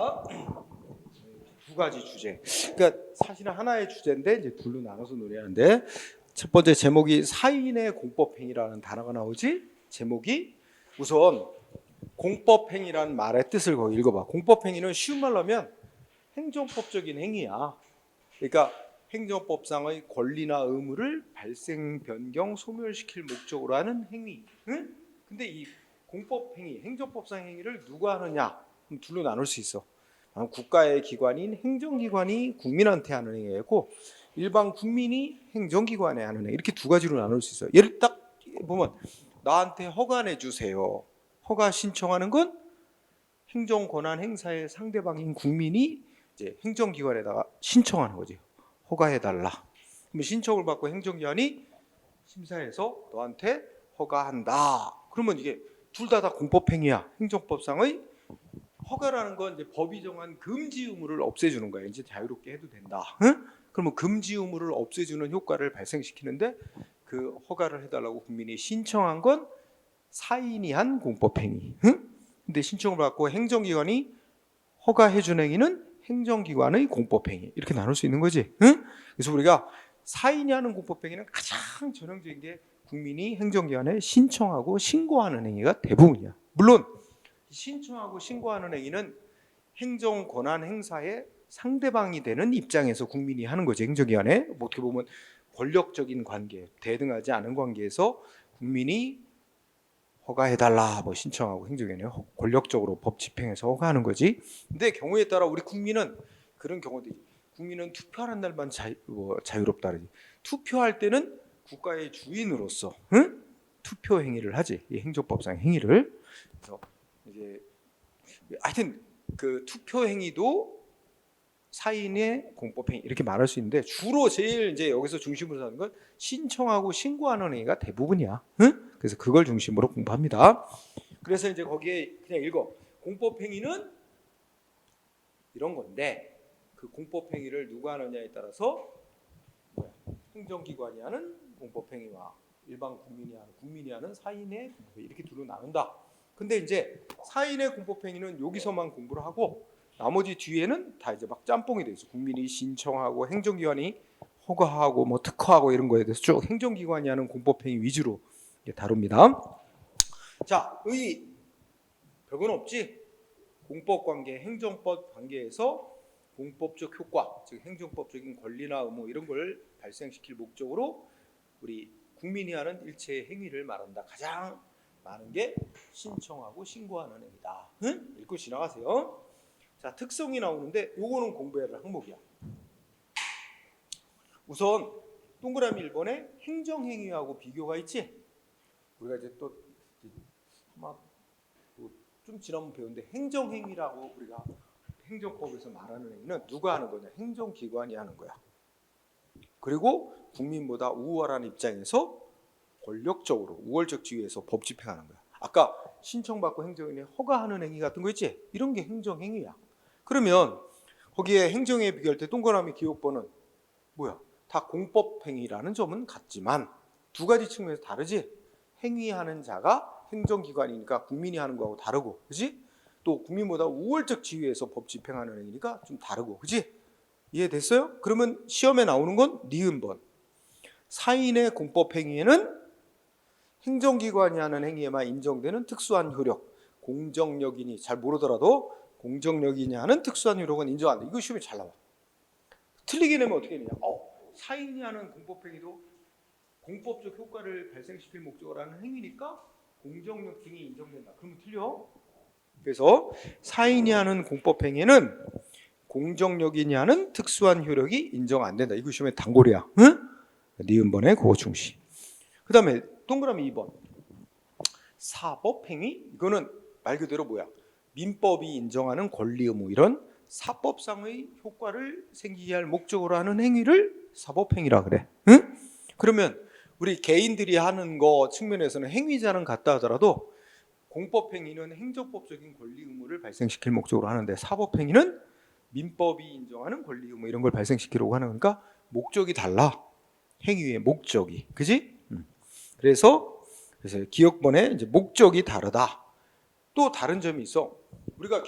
자, 두 가지 주제. 그러니까 사실은 하나의 주제인데 이제 둘로 나눠서 논의하는데, 첫 번째 제목이 사인의 공법행위라는 단어가 나오지. 제목이 우선 공법행위라는 말의 뜻을 거기 읽어봐. 공법행위는 쉬운 말로 하면 행정법적인 행위야. 그러니까 행정법상의 권리나 의무를 발생, 변경, 소멸시킬 목적으로 하는 행위. 응? 근데 이 공법행위, 행정법상 행위를 누가 하느냐? 그럼 둘로 나눌 수 있어. 국가의 기관인 행정기관이 국민한테 하는 행위고, 일반 국민이 행정기관에 하는 행위. 이렇게 두 가지로 나눌 수 있어. 예를 딱 보면 나한테 허가 내주세요. 허가 신청하는 건 행정 권한 행사의 상대방인 국민이 이제 행정기관에다가 신청하는 거지. 허가해달라. 그러면 신청을 받고 행정기관이 심사해서 너한테 허가한다. 그러면 이게 둘 다 공법행위야. 행정법상의 허가라는 건 이제 법이 정한 금지 의무를 없애주는 거야. 이제 자유롭게 해도 된다. 응? 그러면 금지 의무를 없애주는 효과를 발생시키는데, 그 허가를 해달라고 국민이 신청한 건 사인이 한 공법행위. 응? 근데 신청을 받고 행정기관이 허가해준 행위는 행정기관의 공법행위. 이렇게 나눌 수 있는 거지. 응? 그래서 우리가 사인이 하는 공법행위는 가장 전형적인 게 국민이 행정기관에 신청하고 신고하는 행위가 대부분이야. 물론 신청하고 신고하는 행위는 행정 권한 행사의 상대방이 되는 입장에서 국민이 하는 거지. 행정기관에 어떻게 보면 권력적인 관계, 대등하지 않은 관계에서 국민이 허가해달라 뭐 신청하고 행정기관에 권력적으로 법 집행해서 허가하는 거지. 근데 경우에 따라 우리 국민은 그런 경우도 있지. 국민은 투표하는 날만 자유롭다 그러지. 투표할 때는 국가의 주인으로서 응? 투표 행위를 하지. 이 행정법상 행위를. 그래서 이제 하여튼 그 투표 행위도 사인의 공법행위 이렇게 말할 수 있는데, 주로 제일 이제 여기서 중심으로 하는 건 신청하고 신고하는 행위가 대부분이야. 응? 그래서 그걸 중심으로 공부합니다. 그래서 이제 거기에 그냥 읽어. 공법행위는 이런 건데, 그 공법행위를 누가 하느냐에 따라서 행정기관이 하는 공법행위와 일반 국민이 하는 사인의 공법행위, 이렇게 둘로 나눈다. 근데 이제 사인의 공법행위는 여기서만 공부를 하고, 나머지 뒤에는 다 이제 막 짬뽕이 돼 있어. 국민이 신청하고 행정기관이 허가하고 뭐 특허하고 이런 거에 대해서 쭉 행정기관이 하는 공법행위 위주로 다룹니다. 자, 별건 없지. 공법관계, 행정법 관계에서 공법적 효과, 즉 행정법적인 권리나 의무 이런 걸 발생시킬 목적으로 우리 국민이 하는 일체의 행위를 말한다. 가장 많은 게 신청하고 신고하는 행위다. 응? 읽고 지나가세요. 자, 특성이 나오는데 요거는 공부해야 할 항목이야. 우선 동그라미 1번에 행정행위하고 비교가 있지. 우리가 이제 또 아마 좀 지난번 배웠는데, 행정행위라고 우리가 행정법에서 말하는 행위는 누가 하는 거냐? 행정기관이 하는 거야. 그리고 국민보다 우월한 입장에서 권력적으로 우월적 지위에서 법 집행하는 거야. 아까 신청받고 행정인이 허가하는 행위 같은 거 있지? 이런 게 행정행위야. 그러면 거기에 행정에 비교할 때 동그라미 기억번은 뭐야? 다 공법행위라는 점은 같지만 두 가지 측면에서 다르지? 행위하는 자가 행정기관이니까 국민이 하는 거하고 다르고, 그지? 또 국민보다 우월적 지위에서 법 집행하는 행위니까 좀 다르고, 그지? 이해됐어요? 그러면 시험에 나오는 건 니은번. 사인의 공법행위에는 행정기관이 하는 행위에만 인정되는 특수한 효력, 공정력이니 잘 모르더라도 공정력이니 하는 특수한 효력은 인정 안 돼. 이거 시험에 잘 나와. 틀리게 내면 어떻게 되냐? 사인이 하는 공법행위도 공법적 효과를 발생시킬 목적으로 하는 행위니까 공정력 등이 인정된다. 그러면 틀려. 그래서 사인이 하는 공법행위는 공정력이니 하는 특수한 효력이 인정 안 된다. 이거 시험에 단골이야. 응? 니은번에 그거 중시. 그 다음에 동그라미 2번. 사법행위? 이거는 말 그대로 뭐야? 민법이 인정하는 권리 의무 이런 사법상의 효과를 생기게 할 목적으로 하는 행위를 사법행위라 그래. 응? 그러면 우리 개인들이 하는 거 측면에서는 행위자는 같다 하더라도 공법행위는 행정법적인 권리 의무를 발생시킬 목적으로 하는데, 사법행위는 민법이 인정하는 권리 의무 이런 걸 발생시키려고 하는 거니까 목적이 달라. 행위의 목적이. 그지? 그래서 기억번에 이제 목적이 다르다. 또 다른 점이 있어. 우리가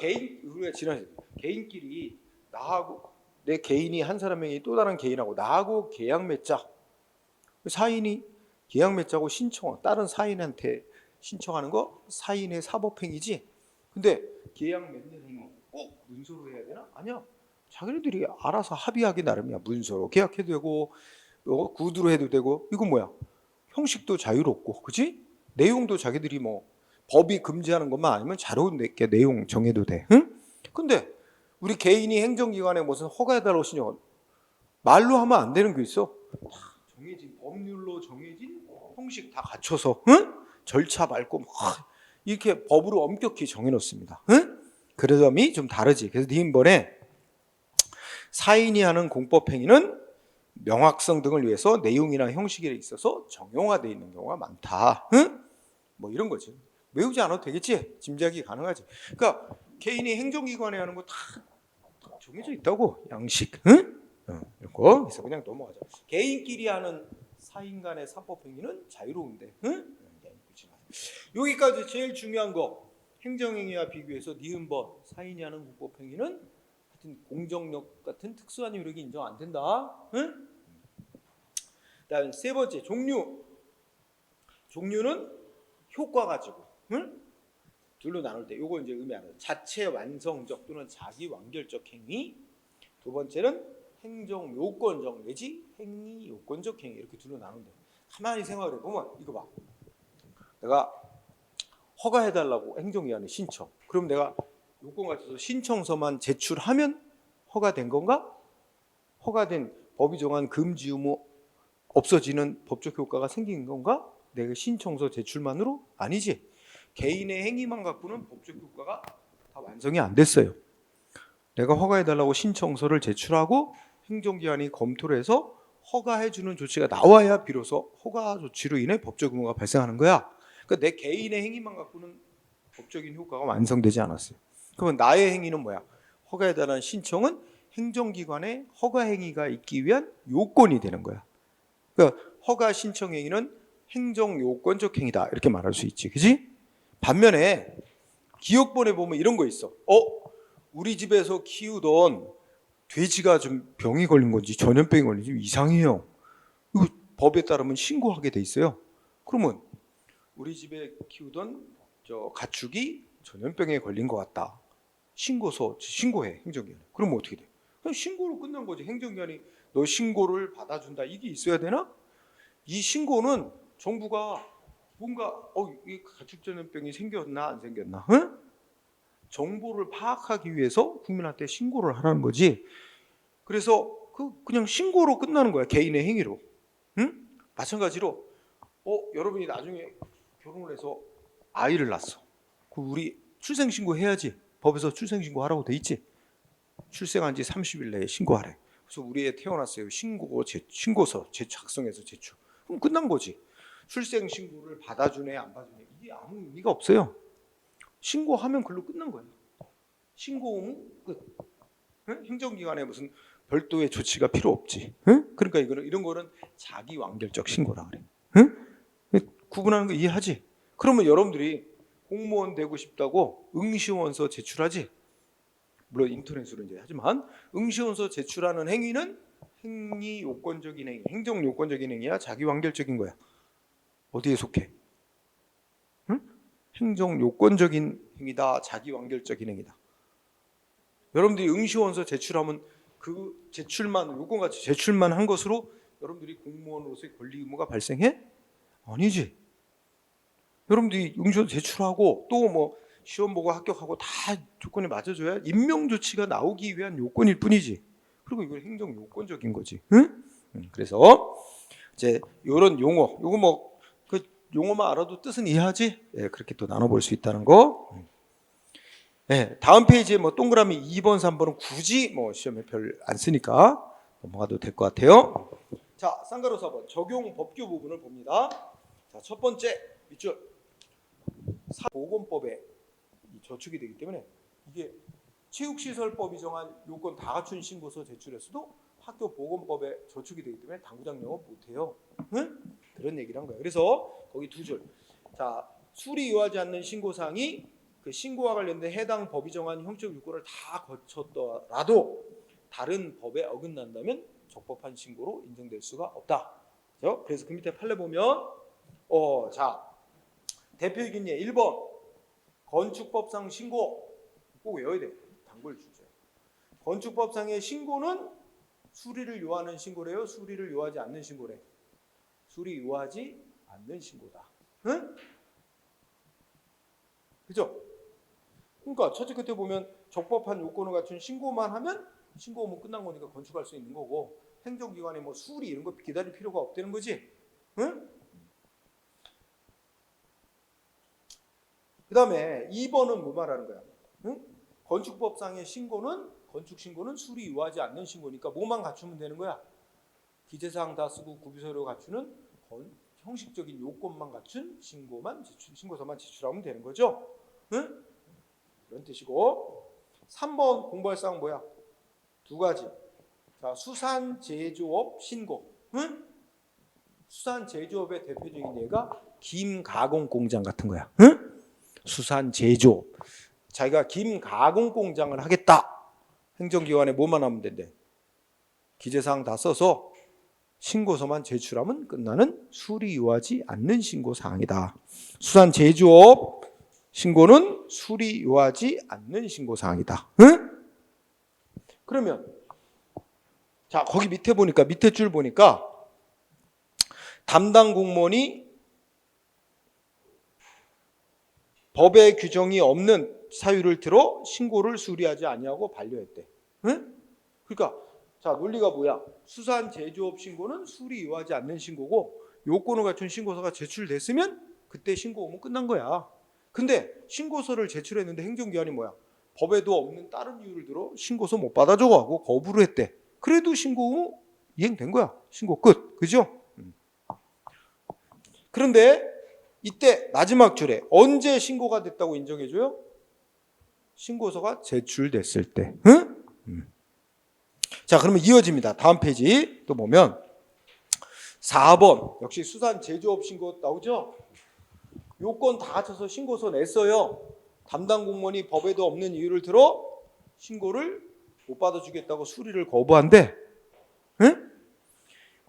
지난 개인끼리 나하고 내 개인이 한 사람이 또 다른 개인하고 나하고 계약 맺자. 사인이 계약 맺자고 신청, 다른 사인한테 신청하는 거 사인의 사법행위지. 근데 계약 맺는 행위 꼭 문서로 해야 되나? 아니야. 자기네들이 알아서 합의하기 나름이야. 문서로 계약해도 되고 구두로 해도 되고. 이건 뭐야? 형식도 자유롭고, 그지? 내용도 자기들이 뭐 법이 금지하는 것만 아니면 자유롭게 내용 정해도 돼. 응? 근데 우리 개인이 행정기관에 무슨 허가해달라고 신청, 말로 하면 안 되는 게 있어. 다 정해진 법률로 정해진 형식 다 갖춰서, 응? 절차 밟고 막 이렇게 법으로 엄격히 정해놓습니다. 응? 그 점이 좀 다르지. 그래서 니은번에 사인이 하는 공법행위는 명확성 등을 위해서 내용이나 형식에 있어서 정형화되어 있는 경우가 많다. 응? 뭐 이런 거지. 외우지 않아도 되겠지. 짐작이 가능하지. 그러니까 개인이 행정기관에 하는 거 다 정해져 있다고. 양식. 응? 이거 그래서 그냥 넘어가자. 개인끼리 하는 사인 간의 사법행위는 자유로운데. 응? 여기까지 제일 중요한 거. 행정행위와 비교해서 니은번 사인이 하는 공법행위는 하여튼 공정력 같은 특수한 효력이 인정 안 된다. 응? 다음 세 번째 종류. 종류는 효과 가지고, 응? 둘로 나눌 때 요거 이제 의미하는 자체 완성적 또는 자기 완결적 행위. 두 번째는 행정 요건적 내지 행위 요건적 행위. 이렇게 둘로 나눈대. 가만히 생각을 해보면 이거 봐. 내가 허가해달라고 행정기관에 신청. 그럼 내가 요건 갖춰서 신청서만 제출하면 허가된 건가? 허가된 법이 정한 금지 의무 없어지는 법적 효과가 생긴 건가? 내가 신청서 제출만으로? 아니지. 개인의 행위만 갖고는 법적 효과가 다 완성이 안 됐어요. 내가 허가해달라고 신청서를 제출하고 행정기관이 검토를 해서 허가해주는 조치가 나와야 비로소 허가 조치로 인해 법적 의무가 발생하는 거야. 그러니까 내 개인의 행위만 갖고는 법적인 효과가 완성되지 않았어요. 그러면 나의 행위는 뭐야? 허가해달라는 신청은 행정기관의 허가 행위가 있기 위한 요건이 되는 거야. 그러니까 허가 신청 행위는 행정 요건적 행위다 이렇게 말할 수 있지, 그지? 반면에 기억본에 보면 이런 거 있어. 우리 집에서 키우던 돼지가 좀 병이 걸린 건지 전염병이 걸린지 이상해요. 이거 법에 따르면 신고하게 돼 있어요. 그러면 우리 집에 키우던 저 가축이 전염병에 걸린 것 같다. 신고서 신고해 행정기관에. 그러면 어떻게 돼? 그냥 신고로 끝난 거지. 행정기관이 너 신고를 받아준다 이게 있어야 되나? 이 신고는 정부가 뭔가 이 가축 전염병이 생겼나 안 생겼나? 응? 정보를 파악하기 위해서 국민한테 신고를 하라는 거지. 그래서 그냥 신고로 끝나는 거야. 개인의 행위로. 응? 마찬가지로 여러분이 나중에 결혼을 해서 아이를 낳았어. 우리 출생신고 해야지. 법에서 출생신고 하라고 돼 있지. 출생한 지 30일 내에 신고하래. 그래서 우리 애 태어났어요. 신고서 작성해서 제출. 그럼 끝난 거지. 출생신고를 받아주네 안 받아주네 이게 아무 의미가 없어요. 신고하면 글로 끝난 거예요. 신고 의무 끝. 응? 행정기관에 무슨 별도의 조치가 필요 없지. 응? 그러니까 이런 거는 자기 완결적 신고라 그래. 응? 구분하는 거 이해하지? 그러면 여러분들이 공무원 되고 싶다고 응시원서 제출하지? 물론 인터넷으로 이제 하지만 응시원서 제출하는 행위는 행위 요건적인 행위, 행정 요건적인 행위야, 자기 완결적인 거야. 어디에 속해? 응? 행정 요건적인 행위다, 자기 완결적인 행위다. 여러분들이 응시원서 제출하면 그 제출만 요건같이 제출만 한 것으로 여러분들이 공무원으로서의 권리 의무가 발생해? 아니지. 여러분들이 응시원서 제출하고 또 뭐 시험 보고 합격하고 다 조건에 맞아줘야 임명 조치가 나오기 위한 요건일 뿐이지. 그리고 이건 행정 요건적인 거지. 응? 그래서 이제 이런 용어, 요거 뭐 그 용어만 알아도 뜻은 이해하지? 예, 그렇게 또 나눠볼 수 있다는 거. 네, 다음 페이지에 뭐 동그라미 2번, 3번은 굳이 뭐 시험에 별 안 쓰니까 넘어가도 될 것 같아요. 자, 쌍가루 4번 적용 법규 부분을 봅니다. 자, 첫 번째 밑줄 보건법에 저축이 되기 때문에 이게 체육시설법이 정한 요건 다 갖춘 신고서 제출했어도 학교 보건법에 저축이 되기 때문에 당구장 영업 못해요. 응? 그런 얘기를 한 거예요. 그래서 거기 두 줄. 자, 수리 요하지 않는 신고사항이 그 신고와 관련된 해당 법이 정한 형적 요건을 다 거쳤더라도 다른 법에 어긋난다면 적법한 신고로 인정될 수가 없다. 그래서 그 밑에 판례 보면 자 대표이긴 예 1번 건축법상 신고 꼭 외워야 돼. 단골 주제. 건축법상의 신고는 수리를 요하는 신고래요. 수리를 요하지 않는 신고래. 수리 요하지 않는 신고다. 응? 그죠? 그러니까 첫째 끝에 보면 적법한 요건을 갖춘 신고만 하면 신고 오면 끝난 거니까 건축할 수 있는 거고 행정기관에 뭐 수리 이런 거 기다릴 필요가 없다는 거지. 응? 그 다음에 2번은 뭐 말하는 거야? 응? 건축법상의 건축 신고는 수리 요하지 않는 신고니까 뭐만 갖추면 되는 거야? 기재사항 다 쓰고 구비서류 갖추는 형식적인 요건만 갖춘 신고서만 제출하면 되는 거죠. 응? 이런 뜻이고 3번 공부할 사항 뭐야? 두 가지. 자, 수산 제조업 신고. 응? 수산 제조업의 대표적인 예가 김 가공 공장 같은 거야. 응? 수산 제조업. 자기가 김 가공 공장을 하겠다. 행정기관에 뭐만 하면 된대? 기재사항 다 써서 신고서만 제출하면 끝나는 수리 요하지 않는 신고사항이다. 수산 제조업 신고는 수리 요하지 않는 신고사항이다. 응? 그러면 자 거기 밑에 보니까 밑에 줄 보니까 담당 공무원이 법의 규정이 없는 사유를 들어 신고를 수리하지 아니하고 반려했대. 응? 그러니까 자 논리가 뭐야? 수산 제조업 신고는 수리 요하지 않는 신고고 요건을 갖춘 신고서가 제출됐으면 그때 신고 오면 끝난 거야. 근데 신고서를 제출했는데 행정기관이 뭐야? 법에도 없는 다른 이유를 들어 신고서 못 받아줘 하고 거부를 했대. 그래도 신고 이행된 거야. 신고 끝. 그죠? 그런데 이때 마지막 줄에 언제 신고가 됐다고 인정해줘요? 신고서가 제출됐을 때. 응? 자, 그러면 이어집니다. 다음 페이지 또 보면 4번 역시 수산 제조업 신고 나오죠? 요건 다 갖춰서 신고서 냈어요. 담당 공무원이 법에도 없는 이유를 들어 신고를 못 받아주겠다고 수리를 거부한대. 응?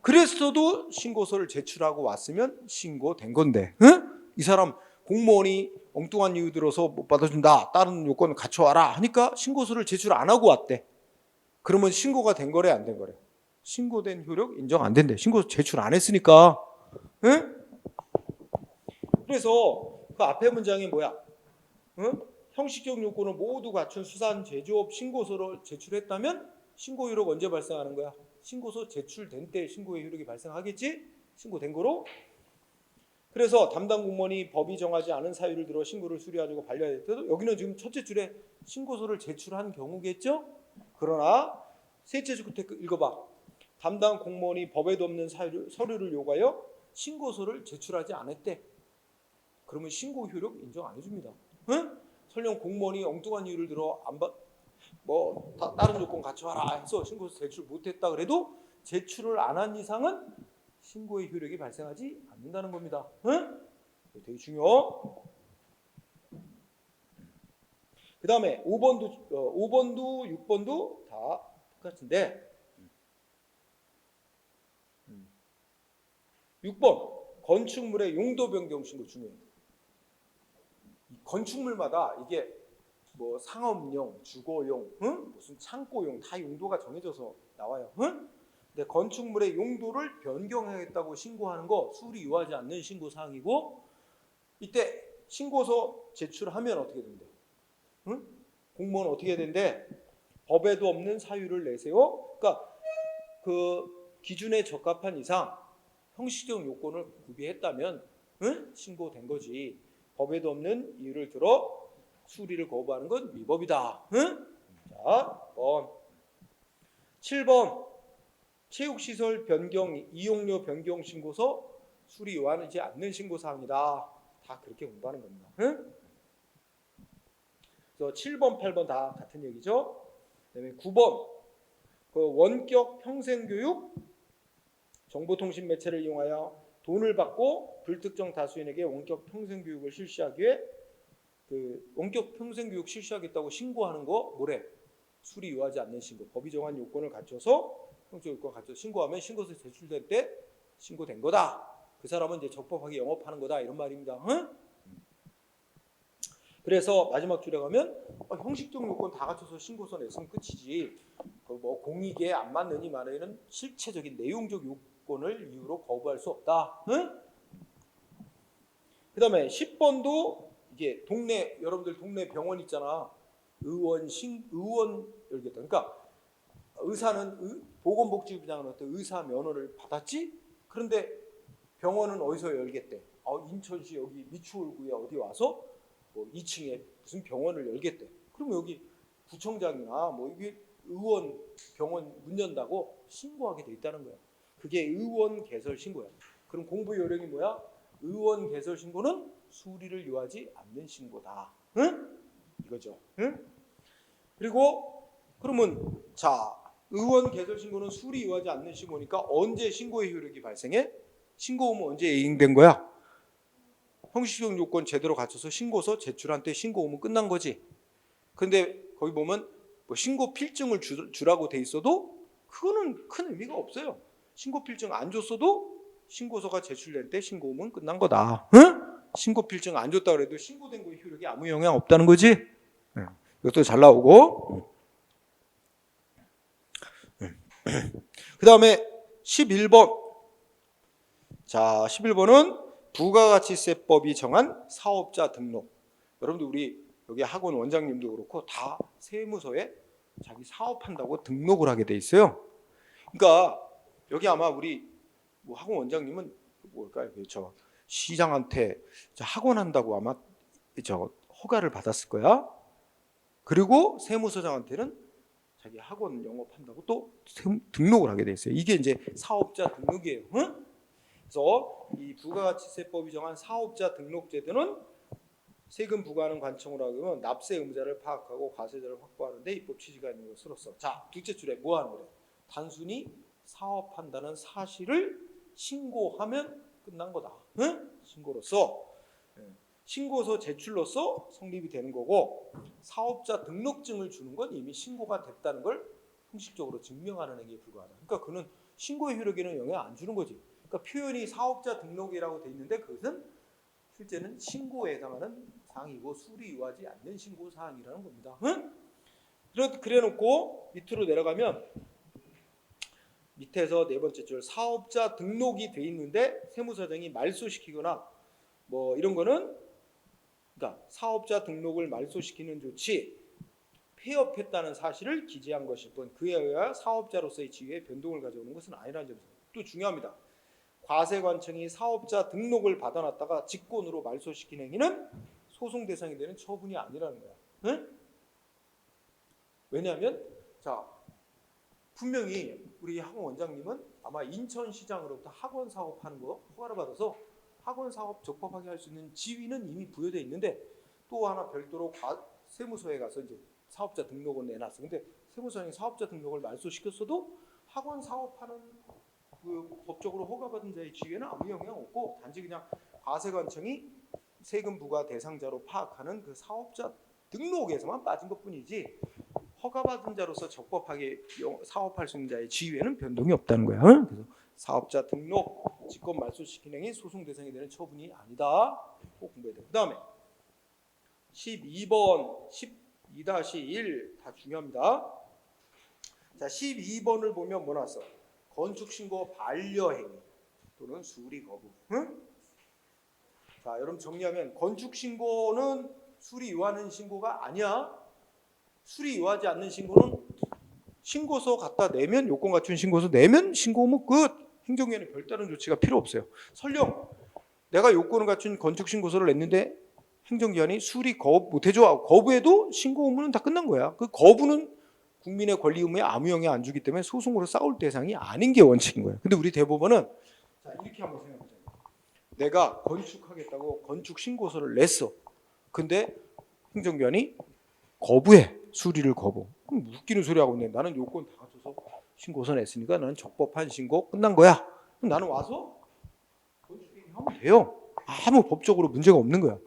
그랬어도 신고서를 제출하고 왔으면 신고된 건데, 응? 이 사람 공무원이 엉뚱한 이유 들어서 못 받아준다, 다른 요건 갖춰와라 하니까 신고서를 제출 안 하고 왔대. 그러면 신고가 된 거래 안 된 거래? 신고된 효력 인정 안 된대. 신고서 제출 안 했으니까. 응? 그래서 그 앞에 문장이 뭐야? 응? 형식적 요건을 모두 갖춘 수산 제조업 신고서를 제출했다면 신고 효력 언제 발생하는 거야? 신고서 제출된 때 신고의 효력이 발생하겠지? 신고된 거로. 그래서 담당 공무원이 법이 정하지 않은 사유를 들어 신고를 수리하려고 반려할 때도 여기는 지금 첫째 줄에 신고서를 제출한 경우겠죠? 그러나 셋째 줄 끝에 읽어봐. 담당 공무원이 법에도 없는 서류를 요구하여 신고서를 제출하지 않았대. 그러면 신고 효력 인정 안 해줍니다. 응? 설령 공무원이 엉뚱한 이유를 들어 다른 조건 갖춰와라 해서 신고서 제출 못했다 그래도 제출을 안 한 이상은 신고의 효력이 발생하지 않는다는 겁니다. 응? 되게 중요. 그 다음에 5번도 6번도 다 똑같은데 6번 건축물의 용도 변경 신고 중요해요. 건축물마다 이게 뭐 상업용, 주거용, 응? 무슨 창고용 다 용도가 정해져서 나와요. 응? 근데 건축물의 용도를 변경하겠다고 신고하는 거 수리 요하지 않는 신고 사항이고 이때 신고서 제출하면 어떻게 된대? 응? 공무원 어떻게 된대? 법에도 없는 사유를 내세워. 그러니까 그 기준에 적합한 이상 형식적 요건을 구비했다면 응? 신고된 거지. 법에도 없는 이유를 들어 수리를 거부하는 건 위법이다. 응? 자, 7번 체육시설 변경, 이용료 변경 신고서 수리 요하지 않는 신고사항이다. 다 그렇게 공부하는 겁니다. 응? 그래서 7번, 8번 다 같은 얘기죠. 그다음에 9번 그 원격 평생교육 정보통신 매체를 이용하여 돈을 받고 불특정 다수인에게 원격 평생교육을 실시하기 위해 그 원격 평생교육 실시하겠다고 신고하는 거 뭐래? 수리 유하지 않는 신고. 법이 정한 요건을 갖춰서 형적 요건을 갖춰서 신고하면 신고서 제출될 때 신고된 거다. 그 사람은 이제 적법하게 영업하는 거다 이런 말입니다. 응? 그래서 마지막 줄에 가면 형식적 요건 다 갖춰서 신고서 냈으면 끝이지. 뭐 공익에 안 맞느니 말에는 실체적인 내용적 요건을 이유로 거부할 수 없다. 응? 그다음에 10번도 이게 동네 여러분들 동네 병원 있잖아. 의원 열겠다. 그러니까 의사는 보건복지부장은 어떤 의사 면허를 받았지? 그런데 병원은 어디서 열겠대? 인천시 여기 미추홀구에 어디 와서 뭐 2층에 무슨 병원을 열겠대. 그러면 여기 구청장이나 뭐 이게 의원 병원 문 연다고 신고하게 돼 있다는 거야. 그게 의원 개설 신고야. 그럼 공부 요령이 뭐야? 의원 개설 신고는 수리를 요하지 않는 신고다. 응? 이거죠. 응? 그리고 그러면 자 의원 개설 신고는 수리 요하지 않는 신고니까 언제 신고의 효력이 발생해? 신고 의무 언제 이행된 거야? 형식적 요건 제대로 갖춰서 신고서 제출한 때 신고 의무 끝난 거지. 근데 거기 보면 뭐 신고 필증을 주라고 돼 있어도 그거는 큰 의미가 없어요. 신고 필증 안 줬어도 신고서가 제출될 때 신고 의무는 끝난 거다. 응? 신고 필증 안 줬다 그래도 신고된 거에 효력이 아무 영향 없다는 거지. 이것도 잘 나오고. 그 다음에 11번. 자, 11번은 부가가치세법이 정한 사업자 등록. 여러분들 우리 여기 학원 원장님도 그렇고 다 세무서에 자기 사업한다고 등록을 하게 돼 있어요. 그러니까 여기 아마 우리 뭐 학원 원장님은 뭘까요? 저 시장한테 학원 한다고 아마 저 허가를 받았을 거야. 그리고 세무서장한테는 자기 학원 영업한다고 또 등록을 하게 돼 있어요. 이게 이제 사업자 등록이에요. 응? 그래서 이 부가가치세법이 정한 사업자 등록제도는 세금 부과하는 관청으로 하면 납세 의무자를 파악하고 과세자를 확보하는 데 입법 취지가 있는 것으로서 자, 둘째 줄에 뭐 하는 거래? 단순히 사업한다는 사실을 신고하면 끝난 거다. 응? 신고로서 신고서 제출로서 성립이 되는 거고 사업자 등록증을 주는 건 이미 신고가 됐다는 걸 형식적으로 증명하는 행위에 불과하다. 그러니까 그는 신고의 효력에는 영향 안 주는 거지. 그러니까 표현이 사업자 등록이라고 돼 있는데 그것은 실제는 신고에 해당하는 사항이고 수리 요하지 않는 신고 사항이라는 겁니다. 응? 그래놓고 밑으로 내려가면 밑에서 네 번째 줄 사업자 등록이 돼 있는데 세무서장이 말소시키거나 뭐 이런 거는 그러니까 사업자 등록을 말소시키는 조치 폐업했다는 사실을 기재한 것일 뿐 그에 의하여 사업자로서의 지위에 변동을 가져오는 것은 아니라는 점에서 또 중요합니다. 과세관청이 사업자 등록을 받아놨다가 직권으로 말소시킨 행위는 소송 대상이 되는 처분이 아니라는 거야. 응? 왜냐하면 자 분명히 우리 학원 원장님은 아마 인천시장으로부터 학원 사업하는 거 허가를 받아서 학원 사업 적법하게 할 수 있는 지위는 이미 부여되어 있는데 또 하나 별도로 세무서에 가서 이제 사업자 등록을 내놨어. 근데 세무서장이 사업자 등록을 말소시켰어도 학원 사업하는 그 법적으로 허가받은 자의 지위에는 아무 영향 없고 단지 그냥 과세관청이 세금 부과 대상자로 파악하는 그 사업자 등록에서만 빠진 것뿐이지 허가받은 자로서 적법하게 사업할 수 있는 자의 지위에는 변동이 없다는 거야. 응? 그래서 사업자 등록, 직권 말소시킨 행위 소송 대상이 되는 처분이 아니다. 꼭 공부해야 돼. 그 다음에 12번, 12-1 다 중요합니다. 자, 12번을 보면 뭐 나왔어? 건축신고 반려행위 또는 수리 거부. 응? 자, 여러분 정리하면 건축신고는 수리 요하는 신고가 아니야. 수리 요하지 않는 신고는 신고서 갖다 내면 요건 갖춘 신고서 내면 신고 의무 끝. 행정기관에 별다른 조치가 필요 없어요. 설령 내가 요건을 갖춘 건축신고서를 냈는데 행정기관이 수리 거부 못해줘. 거부해도 신고 의무는 다 끝난 거야. 그 거부는 국민의 권리 의무에 아무 영향 안 주기 때문에 소송으로 싸울 대상이 아닌 게 원칙인 거예요. 근데 우리 대법원은 자, 이렇게 한번 생각해보자. 내가 건축하겠다고 건축 신고서를 냈어. 근데 행정기관이 거부해. 수리를 거부. 웃기는 소리 하고 있네. 나는 요건 다 갖춰서 신고서 냈으니까 나는 적법한 신고 끝난 거야. 그럼 나는 와서 건축행위 하면 돼요. 아무 법적으로 문제가 없는 거야.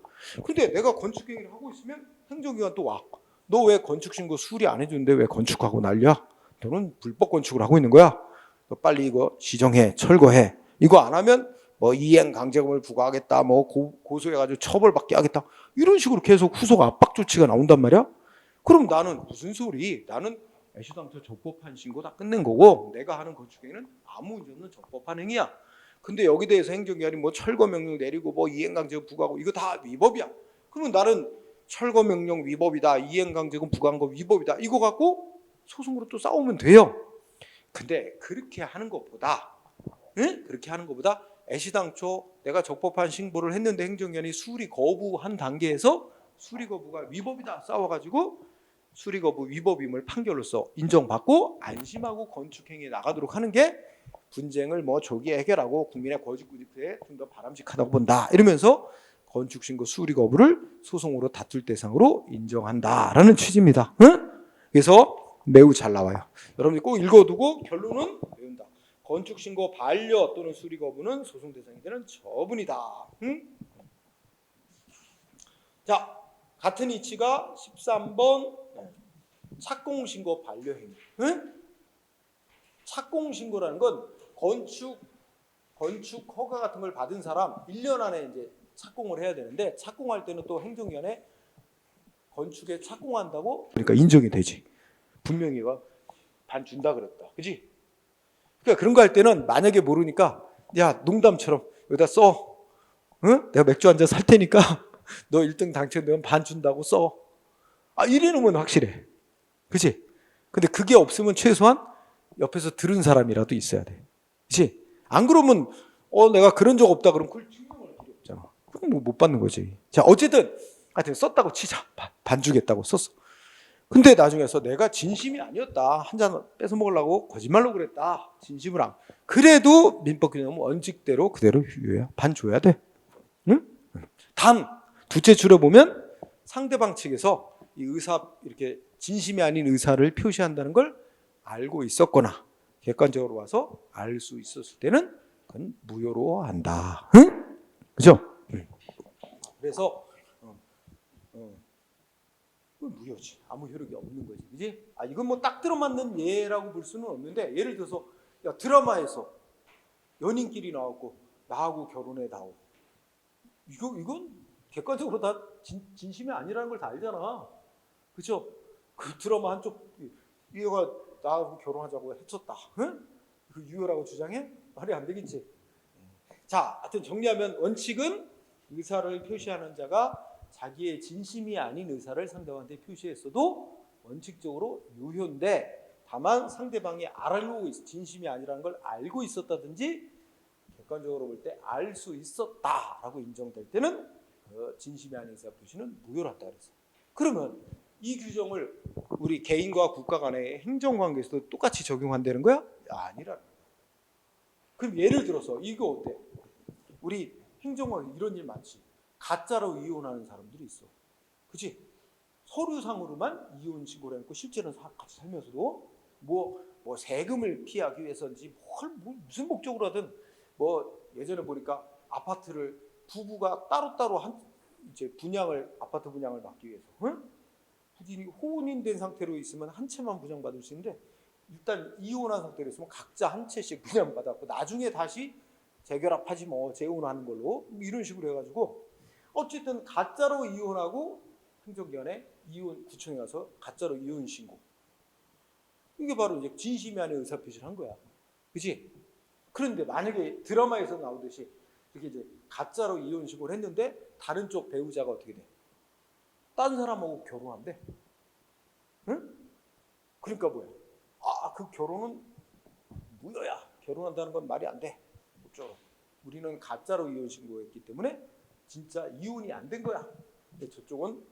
근데 내가 건축행위를 하고 있으면 행정기관 또 와. 너 왜 건축신고 수리 안 해주는데 왜 건축하고 난리야? 너는 불법 건축을 하고 있는 거야. 너 빨리 이거 시정해, 철거해. 이거 안 하면 뭐 이행 강제금을 부과하겠다, 뭐 고소해가지고 처벌받게 하겠다. 이런 식으로 계속 후속 압박 조치가 나온단 말이야. 그럼 나는 무슨 소리? 나는 애시당초 적법한 신고 다 끝낸 거고 내가 하는 건축행위는 아무 문제 없는 적법한 행위야. 근데 여기 대해서 행정기관이 뭐 철거 명령 내리고 뭐 이행강제금 부과하고 이거 다 위법이야. 그러면 나는 철거 명령 위법이다, 이행강제금 부과한 거 위법이다, 이거 갖고 소송으로 또 싸우면 돼요. 근데 그렇게 하는 것보다, 응? 그렇게 하는 것보다 애시당초 내가 적법한 신고를 했는데 행정기관이 수리 거부한 단계에서 수리 거부가 위법이다 싸워가지고 수리 거부 위법임을 판결로서 인정받고 안심하고 건축행위에 나가도록 하는 게 분쟁을 뭐 조기에 해결하고 국민의 거주 구집에 좀 더 바람직하다고 본다. 이러면서 건축신고 수리 거부를 소송으로 다툴 대상으로 인정한다라는 취지입니다. 응? 그래서 매우 잘 나와요. 여러분들 꼭 읽어두고 결론은 외운다. 건축신고 반려 또는 수리 거부는 소송 대상이 되는 처분이다. 응? 자, 같은 이치가 13번 착공신고 반려행위. 응? 착공신고라는 건 건축 허가 같은 걸 받은 사람 1년 안에 이제 착공을 해야 되는데 착공할 때는 또 행정기관에 건축에 착공한다고 그러니까 인정이 되지. 분명히 반 준다 그랬다. 그지? 그러니까 그런 거 할 때는 만약에 모르니까 야 농담처럼 여기다 써. 응? 내가 맥주 한 잔 살 테니까 너 1등 당첨되면 반 준다고 써. 아 이래놓으면 확실해. 그지? 근데 그게 없으면 최소한 옆에서 들은 사람이라도 있어야 돼. 그치? 안 그러면 내가 그런 적 없다 그러면 그걸 증명할 필요 없잖아. 그럼 뭐 못 받는 거지. 자 어쨌든 하여튼 썼다고 치자. 반 주겠다고 썼어. 근데 나중에서 내가 진심이 아니었다. 한 잔 뺏어 먹으려고 거짓말로 그랬다. 진심을 안. 그래도 민법 규정은 원칙대로 그대로 유효야. 반 줘야 돼. 응? 단 둘째 줄에 보면 상대방 측에서 이 의사 이렇게 진심이 아닌 의사를 표시한다는 걸 알고 있었거나 객관적으로 와서 알 수 있었을 때는 그건 무효로 한다. 응? 그죠? 그래서 무효지. 아무 효력이 없는 거지. 그지? 아 이건 뭐 딱 들어맞는 예라고 볼 수는 없는데 예를 들어서 야 드라마에서 연인끼리 나왔고 나하고 결혼해 다오. 이건 객관적으로 다 진심이 아니라는 걸 다 알잖아. 그죠? 그 드라마 한쪽 얘가 나하고 결혼하자고 했었다. 응? 그 유효라고 주장해? 말이 안 되겠지. 자, 하여튼 정리하면 원칙은 의사를 표시하는 자가 자기의 진심이 아닌 의사를 상대방한테 표시했어도 원칙적으로 유효인데 다만 상대방이 알고 진심이 아니라는 걸 알고 있었다든지 객관적으로 볼 때 알 수 있었다라고 인정될 때는 그 진심이 아닌 의사 표시는 무효로 한다 그랬어. 그러면 이 규정을 우리 개인과 국가 간의 행정관계에서도 똑같이 적용한다는 거야? 아니라는 거야. 그럼 예를 들어서 이거 어때? 우리 행정관계 이런 일 많지. 가짜로 이혼하는 사람들이 있어. 그치? 서류상으로만 이혼 신고를 했고 실제는 같이 살면서도 뭐 세금을 피하기 위해서인지 무슨 목적으로 하든 뭐 예전에 보니까 아파트를 부부가 따로따로 이제 아파트 분양을 받기 위해서 응? 혼인된 상태로 있으면 한 채만 분양받을 수 있는데 일단 이혼한 상태로 있으면 각자 한 채씩 분양받았고 나중에 다시 재결합하지 뭐 재혼하는 걸로 이런 식으로 해가지고 어쨌든 가짜로 이혼하고 행정기관에 구청에 가서 가짜로 이혼 신고 이게 바로 이제 진심이 아닌 의사표시를 한 거야. 그치? 그런데 만약에 드라마에서 나오듯이 이렇게 이제 가짜로 이혼 신고를 했는데 다른 쪽 배우자가 어떻게 돼? 딴 사람하고 결혼한대. 응? 그러니까 뭐야? 그 결혼은 무효야. 결혼한다는 건 말이 안 돼. 어쩌고. 우리는 가짜로 이혼 신고했기 때문에 진짜 이혼이 안 된 거야. 근데 저쪽은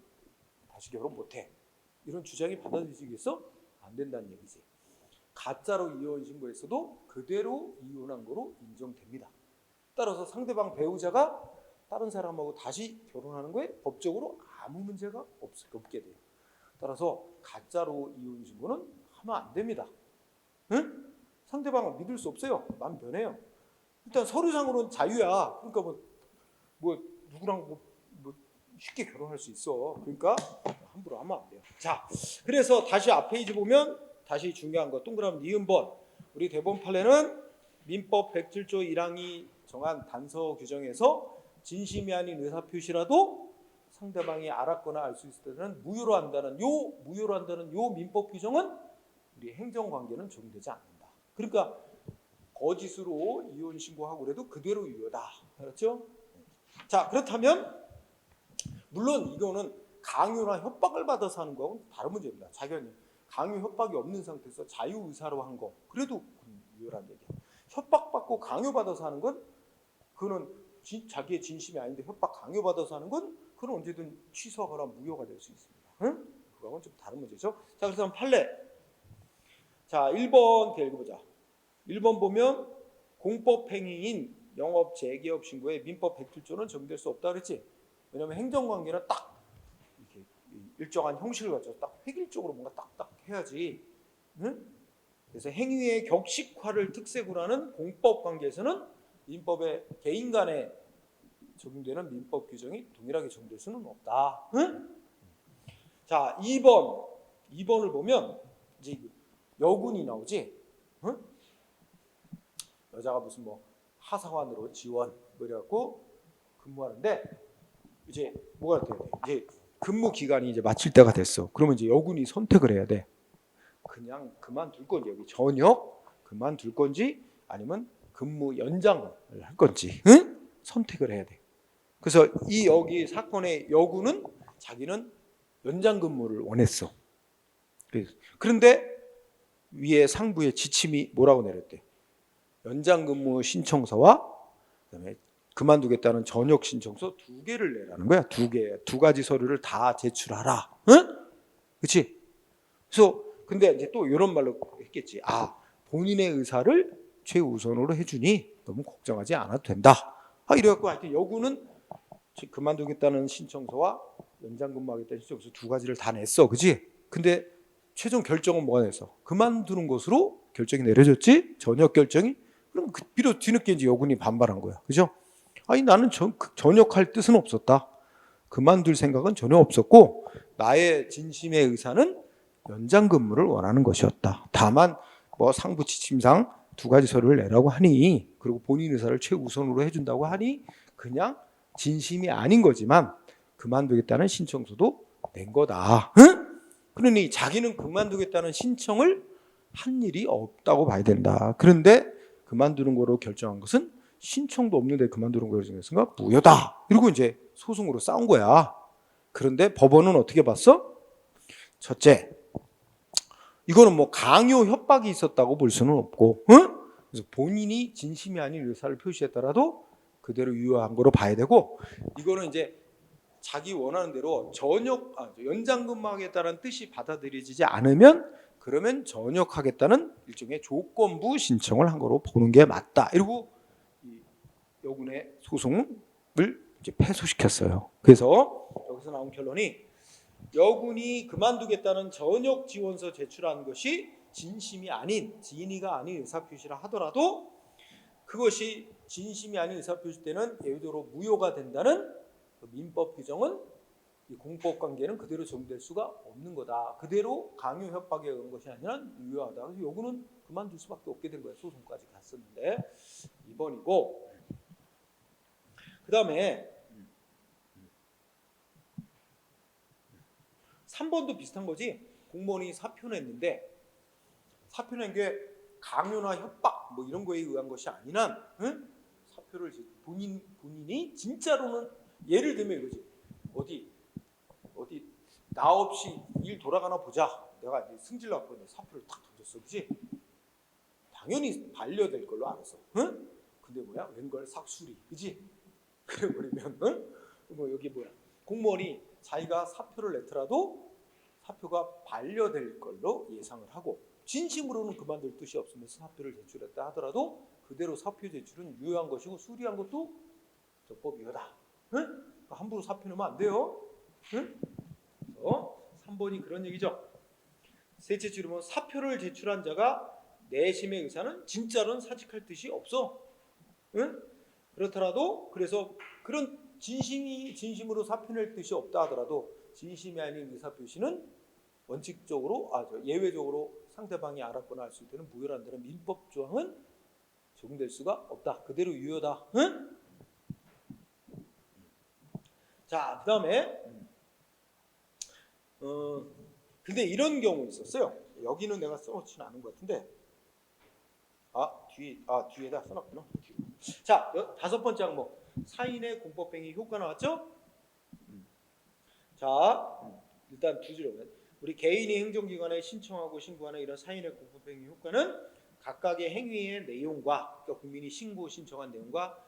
다시 결혼 못 해. 이런 주장이 받아들이겠어? 안 된다는 얘기지. 가짜로 이혼 신고했어도 그대로 이혼한 거로 인정됩니다. 따라서 상대방 배우자가 다른 사람하고 다시 결혼하는 거에 법적으로 아무 문제가 없게 돼요. 따라서 가짜로 이혼 신고는 하면 안 됩니다. 응? 상대방을 믿을 수 없어요. 마음 변해요. 일단 서류상으로는 자유야. 그러니까 뭐 누구랑 쉽게 결혼할 수 있어. 그러니까 함부로 하면 안 돼요. 자, 그래서 다시 앞 페이지 보면 다시 중요한 거 동그라미 니은번 우리 대법원 판례는 민법 107조 1항이 정한 단서 규정에서 진심이 아닌 의사표시라도 상대방이 알았거나 알 수 있을 때는 무효로 한다는 요 민법 규정은 우리 행정관계는 적용되지 않는다. 그러니까 거짓으로 이혼 신고하고 그래도 그대로 유효다. 알았죠? 자, 그렇다면 물론 이거는 강요나 협박을 받아서 하는 거하고는 다른 문제입니다. 자기는 강요 협박이 없는 상태에서 자유의사로 한 거 그래도 유효란 얘기야. 협박받고 강요받아서 하는 건 그거는 자기의 진심이 아닌데 협박 강요받아서 하는 건 그건 언제든 취소하거나 무효가 될 수 있습니다. 응? 그거하고는 좀 다른 문제죠. 자, 그래서 판례. 자, 1번 읽어보자. 1번 보면 공법행위인 영업 재개업 신고에 민법 107조는 적용될 수 없다 그랬지. 왜냐하면 행정관계는 딱 이렇게 일정한 형식을 가지고 딱 획일적으로 뭔가 딱딱 해야지. 응? 그래서 행위의 격식화를 특색으로 하는 공법관계에서는 민법의 개인 간에 적용되는 민법 규정이 동일하게 적용될 수는 없다. 응? 자, 2번을 보면 이제 여군이 나오지. 응? 여자가 무슨 뭐 하사관으로 지원 뭐 이래갖고 근무하는데 이제 뭐가 돼야 돼? 이제 근무 기간이 이제 마칠 때가 됐어. 그러면 이제 여군이 선택을 해야 돼. 그냥 그만둘 건지 여기 전역 그만둘 건지 아니면 근무 연장을 할 건지 응? 선택을 해야 돼. 그래서 이 여기 사건의 여군은 자기는 연장 근무를 원했어. 그런데 위에 상부의 지침이 뭐라고 내렸대? 연장 근무 신청서와 그다음에 그만두겠다는 전역 신청서 2개를 내라는 거야. 2개, 2가지 서류를 다 제출하라. 응? 그렇지? 그래서 근데 이제 또 이런 말로 했겠지. 아, 본인의 의사를 최우선으로 해주니 너무 걱정하지 않아도 된다. 아, 이래갖고 하여튼 여군은 그만두겠다는 신청서와 연장 근무하겠다는 신청서 2가지를 다 냈어. 그렇지? 근데 최종 결정은 뭐가 냈어? 그만두는 것으로 결정이 내려졌지? 전역 결정이? 그럼 그 비로 뒤늦게 이제 여군이 반발한 거야. 그죠? 아니 나는 전역할 뜻은 없었다. 그만둘 생각은 전혀 없었고 나의 진심의 의사는 연장 근무를 원하는 것이었다. 다만 뭐 상부 지침상 2가지 서류를 내라고 하니 그리고 본인 의사를 최우선으로 해준다고 하니 그냥 진심이 아닌 거지만 그만두겠다는 신청서도 낸 거다. 응? 그러니 자기는 그만두겠다는 신청을 한 일이 없다고 봐야 된다. 그런데 그만두는 거로 결정한 것은 신청도 없는데 그만두는 거로 결정했으니까 무효다. 이러고 이제 소송으로 싸운 거야. 그런데 법원은 어떻게 봤어? 첫째, 이거는 뭐 강요 협박이 있었다고 볼 수는 없고, 응? 그래서 본인이 진심이 아닌 의사를 표시했더라도 그대로 유효한 거로 봐야 되고, 이거는 이제 자기 원하는 대로 연장 근무하겠다는 뜻이 받아들여지지 않으면 그러면 전역하겠다는 일종의 조건부 신청을 한 거로 보는 게 맞다. 이러고 여군의 소송을 이제 패소시켰어요. 그래서 여기서 나온 결론이 여군이 그만두겠다는 전역 지원서 제출한 것이 진심이 아닌 진의가 아닌 의사표시라 하더라도 그것이 진심이 아닌 의사표시 때는 예외적으로 무효가 된다는 그 민법 규정은 이 공법관계는 그대로 적용될 수가 없는 거다. 그대로 강요 협박에 의한 것이 아니라 유효하다. 그래서 요거는 그만둘 수밖에 없게 된 거예요. 소송까지 갔었는데 2번이고 그 다음에 3번도 비슷한 거지. 공무원이 사표 냈는데 사표 낸 게 강요나 협박 뭐 이런 거에 의한 것이 아니라 응? 사표를 본인이 진짜로는 예를 들면 이거지. 어디 나 없이 일 돌아가나 보자. 내가 이제 승질 났고 사표를 탁 던졌어. 그지? 당연히 반려될 걸로 알았어. 응? 근데 뭐야? 웬걸 삭수리. 그지? 그래 버리면 응? 뭐 여기 뭐야? 공무원이 자기가 사표를 냈더라도 사표가 반려될 걸로 예상을 하고 진심으로는 그만둘 뜻이 없으면서 사표를 제출했다 하더라도 그대로 사표 제출은 유효한 것이고 수리한 것도 적법 유효다. 응? 함부로 사표 내면 안 돼요. 응? 그래서 3번이 그런 얘기죠. 셋째 줄이면 사표를 제출한 자가 내심의 의사는 진짜로는 사직할 뜻이 없어. 응? 그렇더라도 그래서 그런 진심으로 사표낼 뜻이 없다 하더라도 진심이 아닌 의사표시는 원칙적으로 예외적으로 상대방이 알았거나 알 수 있다는 무효라는 데는 민법 조항은 적용될 수가 없다. 그대로 유효다. 응? 자, 그다음에 근데 이런 경우 있었어요. 여기는 내가 써놓지는 않은 것 같은데 뒤에다 써놨구나. 자, 다섯 번째 항목 사인의 공법행위 효과 나왔죠? 자, 일단 두 줄로 우리 개인이 행정기관에 신청하고 신고하는 이런 사인의 공법행위 효과는 각각의 행위의 내용과 그러니까 국민이 신고 신청한 내용과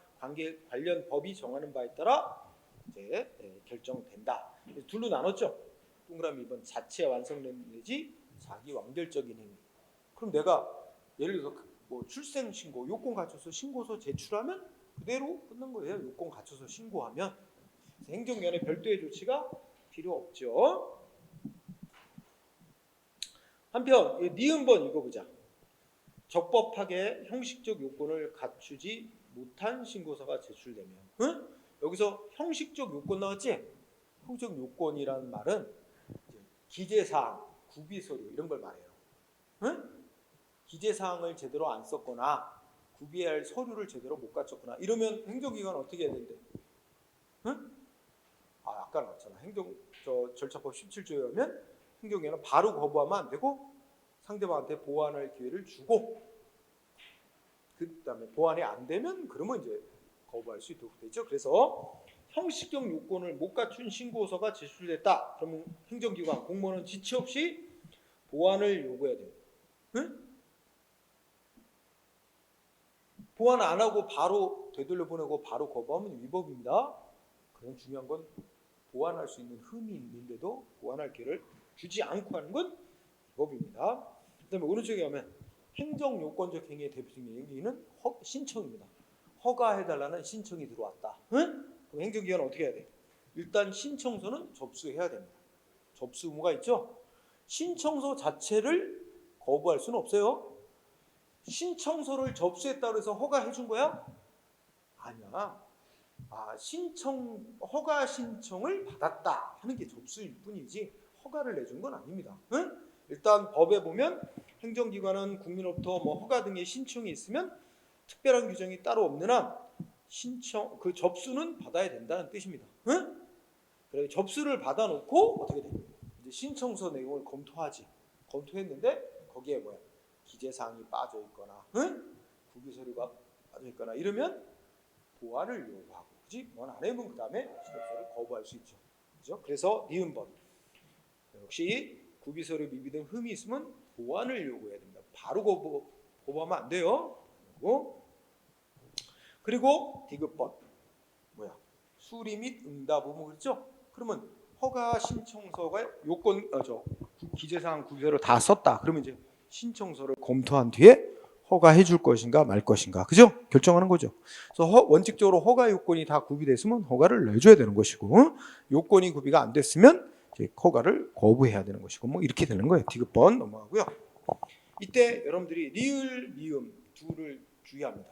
관련 법이 정하는 바에 따라 이제 결정된다. 둘로 나눴죠. 동그라미 2번 자체 완성된 내지 자기 완결적인 행위. 그럼 내가 예를 들어서 뭐 출생 신고 요건 갖춰서 신고서 제출하면 그대로 끝난 거예요. 요건 갖춰서 신고하면 행정기관의 별도의 조치가 필요 없죠. 한편 니은번 읽어보자. 적법하게 형식적 요건을 갖추지 못한 신고서가 제출되면, 응? 여기서 형식적 요건 나왔지? 형식적 요건이라는 말은 기재사항, 구비서류 이런 걸 말해요. 응? 기재사항을 제대로 안 썼거나 구비해야 할 서류를 제대로 못 갖췄거나 이러면 행정기관은 어떻게 해야 된대? 응? 아까 나왔잖아. 절차법 17조에 의하면 행정기관은 바로 거부하면 안 되고 상대방한테 보완할 기회를 주고 그다음에 보완이 안 되면 그러면 이제 거부할 수 있도록 되죠. 그래서 형식적 요건을 못 갖춘 신고서가 제출됐다. 그러면 행정기관 공무원은 지체 없이 보완을 요구해야 돼요. 응? 보완 안 하고 바로 되돌려 보내고 바로 거부하면 위법입니다. 그런 중요한 건 보완할 수 있는 흠이 있는데도 보완할 기회를 주지 않고 하는 건 위법입니다. 그다음에 오른쪽에 가면 행정요건적 행위의 대표적인 행위는 신청입니다. 허가해달라는 신청이 들어왔다. 응? 그럼 행정기관은 어떻게 해야 돼? 일단 신청서는 접수해야 됩니다. 접수 의무가 있죠. 신청서 자체를 거부할 수는 없어요. 신청서를 접수했다고 해서 허가해 준 거야? 아니야. 허가 신청을 받았다 하는 게 접수일 뿐이지 허가를 내준 건 아닙니다. 응? 일단 법에 보면 행정기관은 국민으로부터 허가 등의 신청이 있으면 특별한 규정이 따로 없는 한 그 접수는 받아야 된다는 뜻입니다. 응? 그래 접수를 받아놓고 어떻게 돼? 이제 신청서 내용을 검토하지. 검토했는데 거기에 기재사항이 빠져 있거나, 응? 구비서류가 빠져 있거나 이러면 보완을 요구하고, 그지? 보완 안 해면 그 다음에 신청서를 거부할 수 있죠. 그죠? 그래서 니은번 역시 구비서류 미비 등 흠이 있으면 보완을 요구해야 됩니다. 바로 거부하면 안 돼요. 그리고 디귿번 수리 및 응답 의무 그렇죠? 그러면 허가 신청서가 요건 기재사항 구비서를 다 썼다. 그러면 이제 신청서를 검토한 뒤에 허가해 줄 것인가 말 것인가, 그죠? 결정하는 거죠. 그래서 원칙적으로 허가 요건이 다 구비됐으면 허가를 내줘야 되는 것이고, 요건이 구비가 안 됐으면 이제 허가를 거부해야 되는 것이고, 이렇게 되는 거예요. 디귿번 넘어가고요. 이때 여러분들이 리을, 미음 둘을 주의합니다.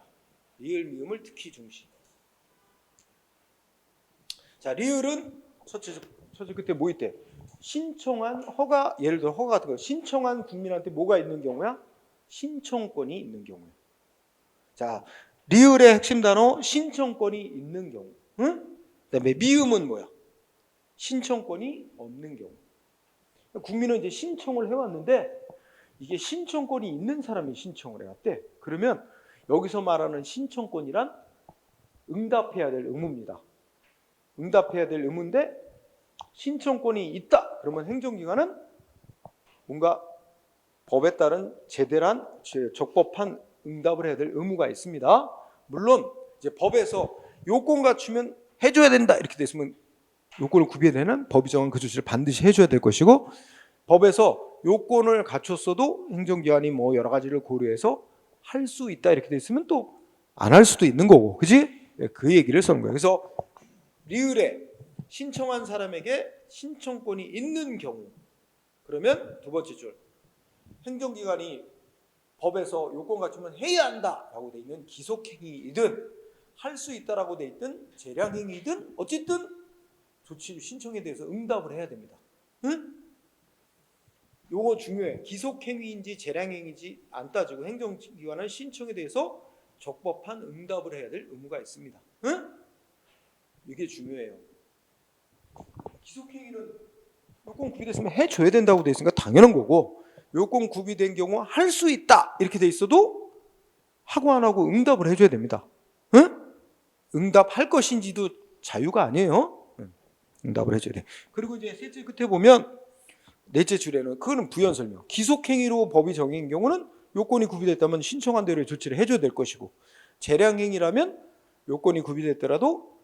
리을, 미음을 특히 중시. 자, 리을은 첫째 그때 뭐 있대? 신청한 허가, 예를 들어 허가 같은 거 신청한 국민한테 뭐가 있는 경우야? 신청권이 있는 경우야. 자, 리을의 핵심 단어 신청권이 있는 경우. 응? 그다음에 미음은 뭐야? 신청권이 없는 경우. 국민은 이제 신청을 해왔는데 이게 신청권이 있는 사람이 신청을 해왔대. 그러면 여기서 말하는 신청권이란 응답해야 될 의무입니다. 응답해야 될 의무인데 신청권이 있다. 그러면 행정기관은 뭔가 법에 따른 제대한 적법한 응답을 해야 될 의무가 있습니다. 물론 이제 법에서 요건 갖추면 해줘야 된다 이렇게 됐으면 요건을 구비해야 되는 법이 정한 그 조치를 반드시 해줘야 될 것이고, 법에서 요건을 갖췄어도 행정기관이 여러 가지를 고려해서 할 수 있다 이렇게 됐으면 또 안 할 수도 있는 거고, 그지? 그 얘기를 쓰는 거예요. 그래서 리을에 신청한 사람에게 신청권이 있는 경우, 그러면 두 번째 줄 행정기관이 법에서 요건 갖추면 해야 한다라고 돼 있는 기속행위이든 할 수 있다라고 돼 있든 재량행위든 어쨌든 조치 신청에 대해서 응답을 해야 됩니다. 응? 요거 중요해. 기속행위인지 재량행위인지 안 따지고 행정기관은 신청에 대해서 적법한 응답을 해야 될 의무가 있습니다. 응? 이게 중요해요. 기속행위는 요건 구비됐으면 해줘야 된다고 돼 있으니까 당연한 거고, 요건 구비된 경우 할 수 있다 이렇게 돼 있어도 하고 안 하고 응답을 해줘야 됩니다. 응? 응답할 것인지도 자유가 아니에요. 응답을 해줘야 돼. 그리고 이제 셋째 끝에 보면 넷째 줄에는 그거는 부연 설명. 기속행위로 법이 정해진 경우는 요건이 구비됐다면 신청한 대로의 조치를 해줘야 될 것이고, 재량행위라면 요건이 구비됐더라도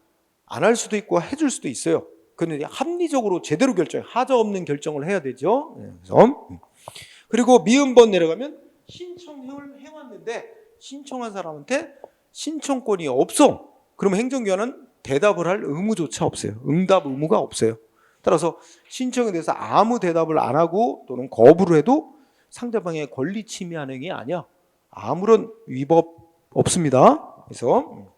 안 할 수도 있고 해줄 수도 있어요. 그런데 합리적으로 제대로 결정, 하자 없는 결정을 해야 되죠. 그래서 그리고 미음번 내려가면 신청을 해왔는데 신청한 사람한테 신청권이 없어. 그러면 행정기관은 대답을 할 의무조차 없어요. 응답 의무가 없어요. 따라서 신청에 대해서 아무 대답을 안 하고 또는 거부를 해도 상대방의 권리 침해 행위 아니야. 아무런 위법 없습니다. 그래서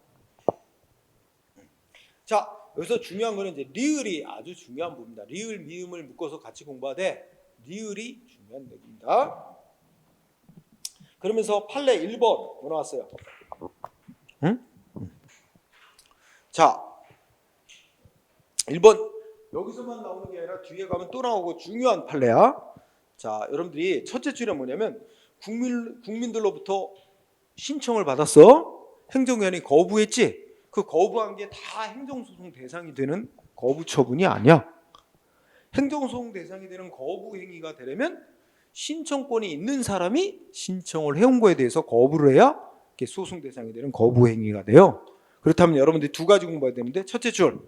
자, 여기서 중요한 거는 이제 리을이 아주 중요한 부분입니다. 리을, 미음을 묶어서 같이 공부하되 리을이 중요한 얘기입니다. 그러면서 판례 1번 뭐 나왔어요? 응? 자, 1번 여기서만 나오는 게 아니라 뒤에 가면 또 나오고 중요한 판례야. 자, 여러분들이 첫째 줄에 뭐냐면 국민들로부터 신청을 받았어. 행정기관이 거부했지. 그 거부한 게 다 행정소송 대상이 되는 거부 처분이 아니야. 행정소송 대상이 되는 거부 행위가 되려면 신청권이 있는 사람이 신청을 해온 거에 대해서 거부를 해야 소송 대상이 되는 거부 행위가 돼요. 그렇다면 여러분들이 두 가지 공부해야 되는데, 첫째 줄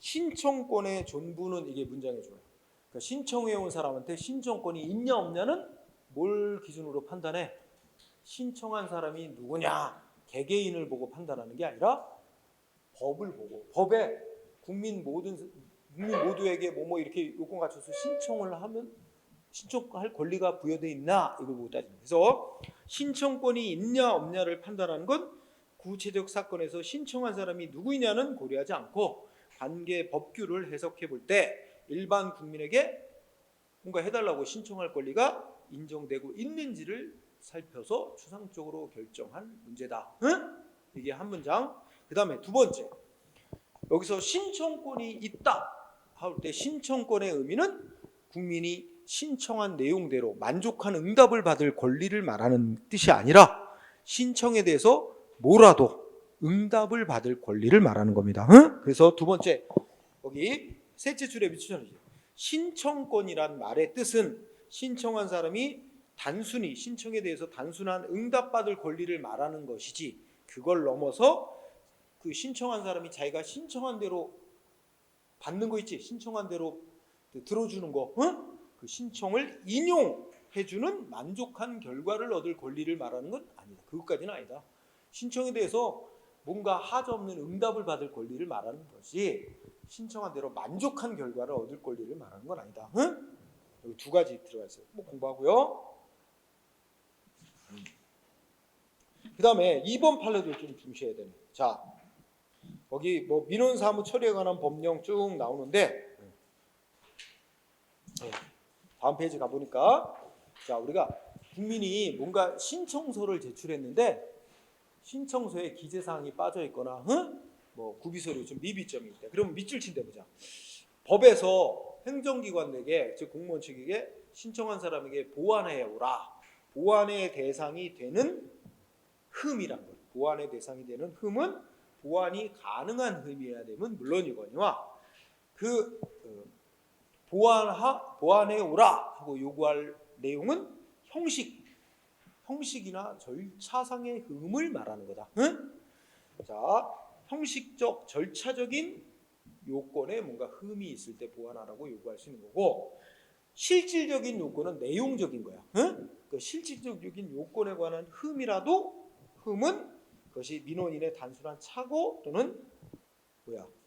신청권의 존부는 이게 문장에 좋아요. 그러니까 신청해온 사람한테 신청권이 있냐 없냐는 뭘 기준으로 판단해? 신청한 사람이 누구냐 개개인을 보고 판단하는 게 아니라 법을 보고, 법에 국민 모두에게 뭐뭐 이렇게 요건 갖춰서 신청을 하면 신청할 권리가 부여되어 있나 이걸 보고 따집니다. 그래서 신청권이 있냐 없냐를 판단하는 건 구체적 사건에서 신청한 사람이 누구이냐는 고려하지 않고 관계 법규를 해석해 볼 때 일반 국민에게 뭔가 해달라고 신청할 권리가 인정되고 있는지를 살펴서 추상적으로 결정한 문제다. 응? 이게 한 문장. 그 다음에 두 번째, 여기서 신청권이 있다 할 때 신청권의 의미는 국민이 신청한 내용대로 만족한 응답을 받을 권리를 말하는 뜻이 아니라 신청에 대해서 뭐라도 응답을 받을 권리를 말하는 겁니다. 응? 그래서 두 번째, 여기 셋째 줄에 비추잖아요. 신청권이란 말의 뜻은 신청한 사람이 단순히 신청에 대해서 단순한 응답받을 권리를 말하는 것이지, 그걸 넘어서 그 신청한 사람이 자기가 신청한 대로 받는 거 있지, 신청한 대로 들어주는 거, 응? 그 신청을 인용해주는 만족한 결과를 얻을 권리를 말하는 건 아니다. 그것까지는 아니다. 신청에 대해서 뭔가 하자 없는 응답을 받을 권리를 말하는 것이 신청한 대로 만족한 결과를 얻을 권리를 말하는 건 아니다. 응? 여기 두 가지 들어가 있어요. 뭐 공부하고요. 그 다음에 2번 판례도 좀 중시해야 되네. 자, 거기 뭐 민원 사무 처리에 관한 법령 쭉 나오는데, 다음 페이지 가보니까, 자, 우리가 국민이 뭔가 신청서를 제출했는데 신청서에 기재사항이 빠져 있거나 뭐 구비서류 좀 미비점이 있다. 그러면 밑줄 친대 보자. 법에서 행정기관에게, 즉 공무원 측에게 신청한 사람에게 보완해 오라. 보완의 대상이 되는 흠이란 거예요. 보완의 대상이 되는 흠은 보완이 가능한 흠이어야 되면 물론이거니와 그 보완해 오라 하고 요구할 내용은 형식이나 절차상의 흠을 말하는 거다. 응? 자, 형식적 절차적인 요건에 뭔가 흠이 있을 때 보완하라고 요구할 수 있는 거고, 실질적인 요건은 내용적인 거야. 응? 그 실질적인 요건에 관한 흠은 그것이 민원인의 단순한 착오 또는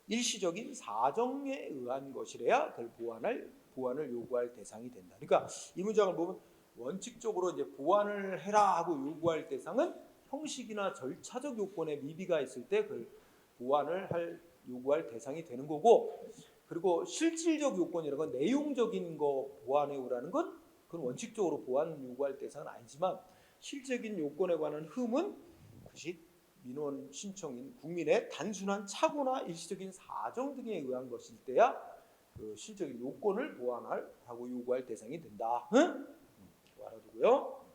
일시적인 사정에 의한 것이래야 그걸 보완을 요구할 대상이 된다. 그러니까 이 문장을 보면 원칙적으로 이제 보완을 해라 하고 요구할 대상은 형식이나 절차적 요건에 미비가 있을 때 그걸 요구할 대상이 되는 거고, 그리고 실질적 요건이라는 건 내용적인 거 보완해오라는 건 그건 원칙적으로 보완 요구할 대상은 아니지만, 실질적인 요건에 관한 흠은 그것이 민원 신청인 국민의 단순한 착오나 일시적인 사정 등에 의한 것일 때야 그 실질적인 요건을 보완하고 요구할 대상이 된다. 응? 알아두고요.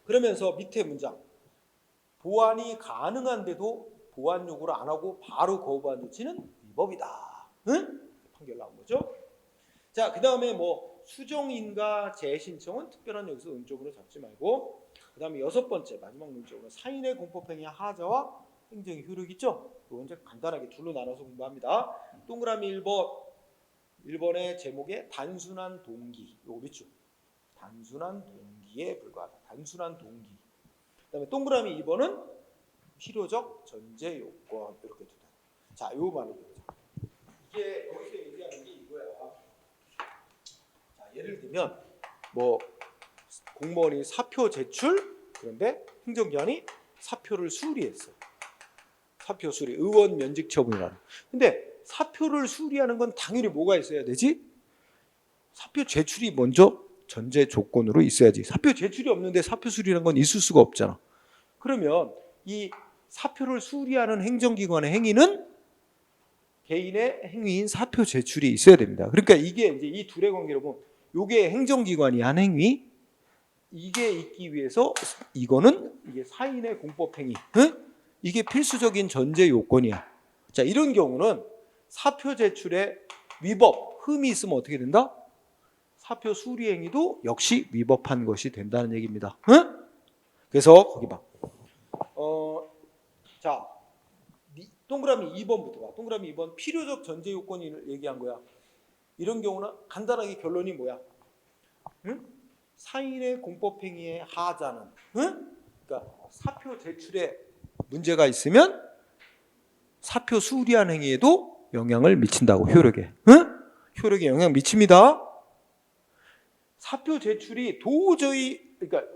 그러면서 밑에 문장, 보완이 가능한데도 보완 요구를 안 하고 바로 거부한 조치는 위법이다. 응? 판결 나온 거죠. 자, 그 다음에 뭐 수정인가 재신청은 특별한 여기서 음쪽으로 잡지 말고, 그 다음에 6번째 마지막 문제로 사인의 공법행위 하자와 행정의 효력 있죠. 이거 이제 간단하게 둘로 나눠서 공부합니다. 동그라미 1번의 제목에 단순한 동기, 요거 밑줄, 단순한 동기에 불과하다. 단순한 동기. 그다음에 동그라미 2번은 필요적 전제 요건, 이렇게 두다. 자, 요 말을 보자. 이게 여기서 얘기하는 게 이거야. 자, 예를 들면 뭐 공무원이 사표 제출, 그런데 행정기관이 사표를 수리했어. 사표 수리, 의원 면직 처분이라는. 근데 사표를 수리하는 건 당연히 뭐가 있어야 되지? 사표 제출이 먼저 전제 조건으로 있어야지. 사표 제출이 없는데 사표 수리라는 건 있을 수가 없잖아. 그러면 이 사표를 수리하는 행정기관의 행위는 개인의 행위인 사표 제출이 있어야 됩니다. 그러니까 이게 이제 이 둘의 관계로 보면, 요게 행정기관이 한 행위, 이게 있기 위해서 이거는 이게 사인의 공법행위, 응? 이게 필수적인 전제 요건이야. 자, 이런 경우는 사표 제출에 위법, 흠이 있으면 어떻게 된다? 사표 수리 행위도 역시 위법한 것이 된다는 얘기입니다. 응? 그래서 거기 봐. 자, 동그라미 2번부터 봐. 동그라미 2번 필요적 전제 요건을 얘기한 거야. 이런 경우는 간단하게 결론이 뭐야? 응? 사인의 공법행위의 하자는, 응? 그러니까 사표 제출에 문제가 있으면 사표 수리한 행위에도 영향을 미친다고, 효력에. 응? 효력에 영향 미칩니다. 사표 제출이 도저히, 그러니까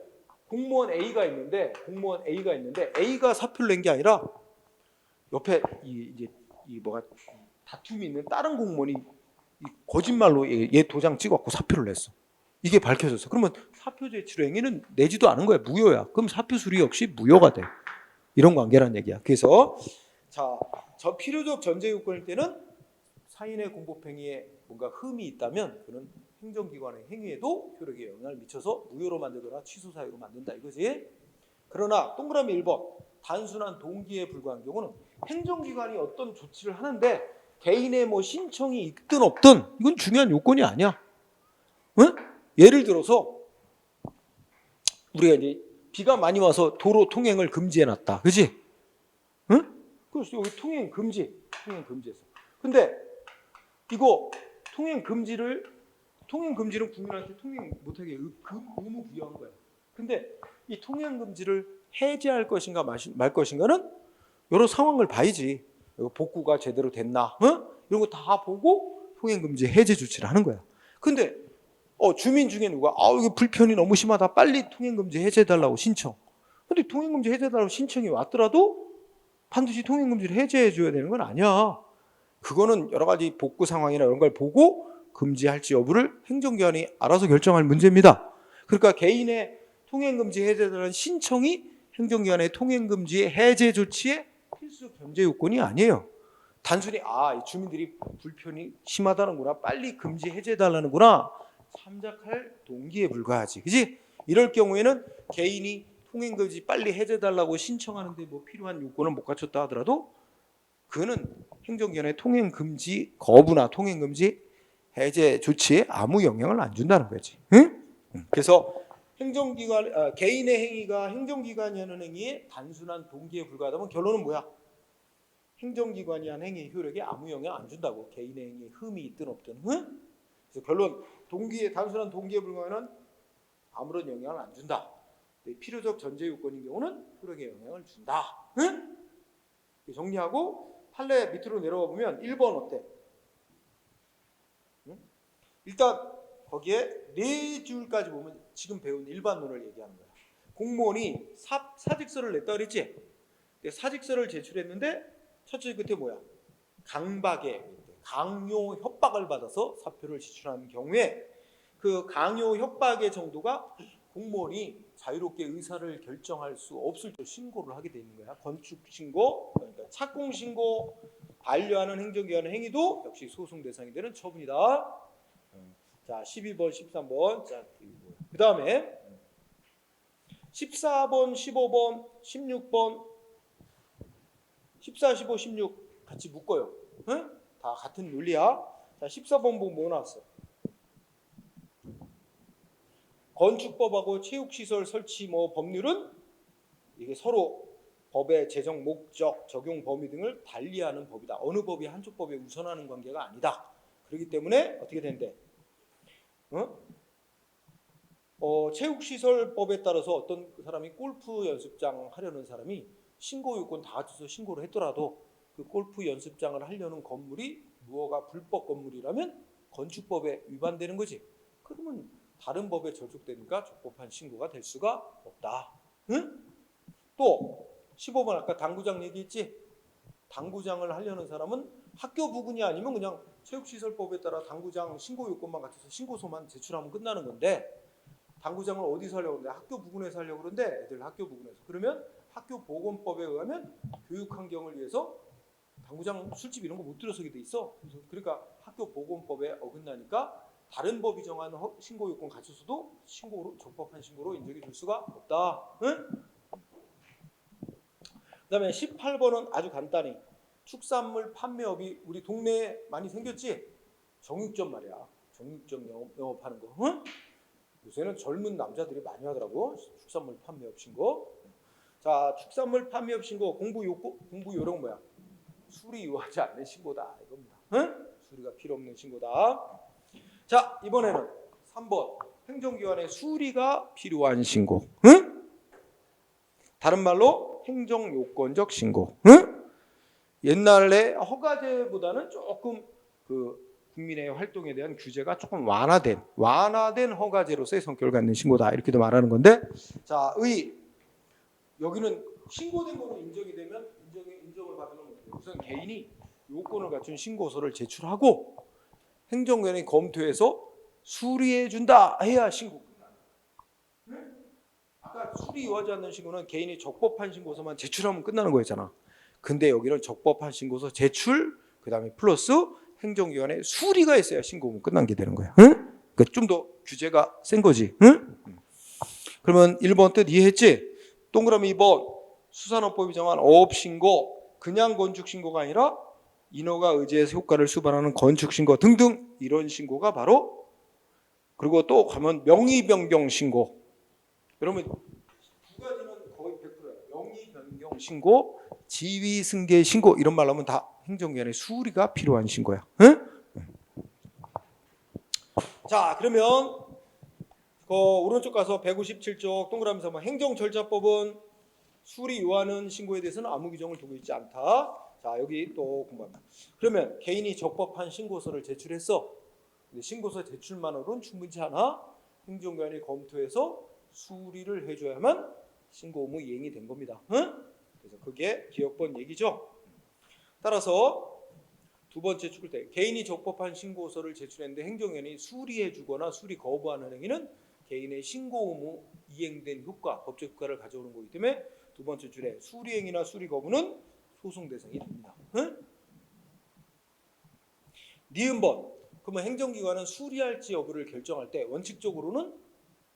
공무원 A가 있는데 A가 사표를 낸 게 아니라 옆에 이제 뭐가 다툼이 있는 다른 공무원이 거짓말로 얘 도장 찍었고 사표를 냈어. 이게 밝혀졌어. 그러면 사표 제출 행위는 내지도 않은 거야. 무효야. 그럼 사표 수리 역시 무효가 돼. 이런 관계란 얘기야. 그래서 자, 저 필요적 전제 요건일 때는 사인의 공법행위에 뭔가 흠이 있다면 그는 행정기관의 행위에도 효력에 영향을 미쳐서 무효로 만들거나 취소 사유로 만든다 이거지. 그러나 동그라미 1번 단순한 동기에 불과한 경우는 행정기관이 어떤 조치를 하는데 개인의 뭐 신청이 있든 없든 이건 중요한 요건이 아니야. 응? 예를 들어서 우리가 이제 비가 많이 와서 도로 통행을 금지해놨다, 그렇지? 응? 그래서 여기 통행 금지했어. 근데 이거 통행 금지는 국민한테 통행 못하게 의무 부여한 거야. 근데 이 통행 금지를 해제할 것인가 말 것인가는 여러 상황을 봐야지. 복구가 제대로 됐나, 이런 거 다 보고 통행 금지 해제 조치를 하는 거야. 근데 주민 중에 누가 이거 불편이 너무 심하다, 빨리 통행 금지 해제해달라고 신청. 근데 통행 금지 해제해달라고 신청이 왔더라도 반드시 통행 금지를 해제해줘야 되는 건 아니야. 그거는 여러 가지 복구 상황이나 이런 걸 보고 금지할지 여부를 행정기관이 알아서 결정할 문제입니다. 그러니까 개인의 통행금지 해제라는 신청이 행정기관의 통행금지 해제 조치의 필수 견제 요건이 아니에요. 단순히 이 주민들이 불편이 심하다는구나, 빨리 금지 해제해달라는구나, 참작할 동기에 불과하지, 그지? 이럴 경우에는 개인이 통행금지 빨리 해제해달라고 신청하는데 뭐 필요한 요건을 못 갖췄다 하더라도 그는 행정기관의 통행금지 거부나 통행금지 해제 조치에 아무 영향을 안 준다는 거지. 응? 그래서 개인의 행위가 행정기관이 하는 행위에 단순한 동기에 불과하다면 결론은 뭐야? 행정기관이 한 행위의 효력에 아무 영향 안 준다고. 개인의 행위에 흠이 있든 없든. 응? 그래서 결론, 단순한 동기에 불과하면 아무런 영향을 안 준다. 필요적 전제 요건인 경우는 효력에 영향을 준다. 응? 정리하고 판례 밑으로 내려가 보면 1번 어때? 응? 일단 거기에 4줄까지 보면 지금 배운 일반론을 얘기하는 거야. 공무원이 사직서를 냈다 그랬지? 근데 사직서를 제출했는데 첫째 끝에 뭐야? 강요 협박을 받아서 사표를 제출하는 경우에 그 강요 협박의 정도가 공무원이 자유롭게 의사를 결정할 수 없을 때 신고를 하게 돼 있는 거야. 건축 신고, 그러니까 착공 신고, 반려하는 행정기관의 행위도 역시 소송 대상이 되는 처분이다. 자, 12번, 13번. 자, 그 다음에 14번, 15번, 16번, 14, 15, 16 같이 묶어요. 응? 다 같은 논리야. 자, 14번 보면 뭐 나왔어? 건축법하고 체육시설 설치 법률은 이게 서로 법의 제정 목적, 적용 범위 등을 달리하는 법이다. 어느 법이 한쪽 법에 우선하는 관계가 아니다. 그렇기 때문에 어떻게 된대? 체육시설법에 따라서 어떤 사람이 골프 연습장 하려는 사람이 신고 요건 다 갖춰서 신고를 했더라도 그 골프 연습장을 하려는 건물이 무허가 불법 건물이라면 건축법에 위반되는 거지. 그러면 다른 법에 절촉되니까 적법한 신고가 될 수가 없다. 응? 또 15번 아까 당구장 얘기했지? 당구장을 하려는 사람은 학교 부근이 아니면 그냥 체육시설법에 따라 당구장 신고 요건만 갖춰서 신고서만 제출하면 끝나는 건데 당구장을 어디서 하려고 그러는데 학교 부근에서 하려고 그러는데 애들 학교 부근에서 그러면 학교 보건법에 의하면 교육 환경을 위해서 당구장 술집 이런 거 못 들어서게 돼 있어. 그러니까 학교 보건법에 어긋나니까 다른 법이 정한 신고 요건 갖춰서도 신고로 적법한 신고로 인정해 줄 수가 없다. 응? 그다음에 18번은 아주 간단히 축산물 판매업이 우리 동네에 많이 생겼지? 정육점 말이야. 정육점 영업하는 거. 응? 요새는 젊은 남자들이 많이 하더라고. 축산물 판매업 신고. 자, 축산물 판매업 신고 공부 요령 뭐야? 수리 요하지 않는 신고다 이겁니다. 응? 수리가 필요 없는 신고다. 자, 이번에는 3번 행정기관의 수리가 필요한 신고. 응? 다른 말로 행정요건적 신고. 응? 옛날에 허가제보다는 조금 그 국민의 활동에 대한 규제가 조금 완화된 허가제로서의 성격을 갖는 신고다 이렇게도 말하는 건데, 자, 여기는 신고된 거로 인정이 되면 인정을 받으면 우선 개인이 요건을 갖춘 신고서를 제출하고 행정기관이 검토해서 수리해 준다 해야 신고 끝나는. 아까 수리 요하지 않는 신고는 개인이 적법한 신고서만 제출하면 끝나는 거였잖아. 근데 여기는 적법한 신고서 제출, 그다음에 플러스 행정기관의 수리가 있어야 신고면 끝난 게 되는 거야. 응? 그러니까 좀 더 규제가 센 거지. 응? 그러면 1번 뜻 이해했지? 동그라미 2번 수산업법이 정한 어업신고, 그냥 건축신고가 아니라 인허가 의제에서 효과를 수반하는 건축신고 등등 이런 신고가 바로, 그리고 또 가면 명의변경신고. 여러분 두 가지는 거의 100%예요. 명의변경신고, 지위승계신고 이런 말로 하면 다 행정기관의 수리가 필요한 신고야. 응? 자, 그러면 오른쪽 가서 157쪽 동그라미 3번 행정절차법은 수리 요하는 신고에 대해서는 아무 규정을 두고 있지 않다. 자, 여기 또 공부합니다. 그러면 개인이 적법한 신고서를 제출했어. 근데 신고서 제출만으로는 충분치 않아. 행정기관이 검토해서 수리를 해줘야만 신고 의무 이행이 된 겁니다. 응? 그래서 그게 기억번 얘기죠. 따라서 두 번째 축을 때 개인이 적법한 신고서를 제출했는데 행정기관이 수리해주거나 수리 거부하는 행위는 개인의 신고 의무 이행된 효과, 법적 효과를 가져오는 거기 때문에 두 번째 줄에 수리행위나 수리 거부는 소송 대상이 됩니다. 응? 니은번 그러면 행정기관은 수리할지 여부를 결정할 때 원칙적으로는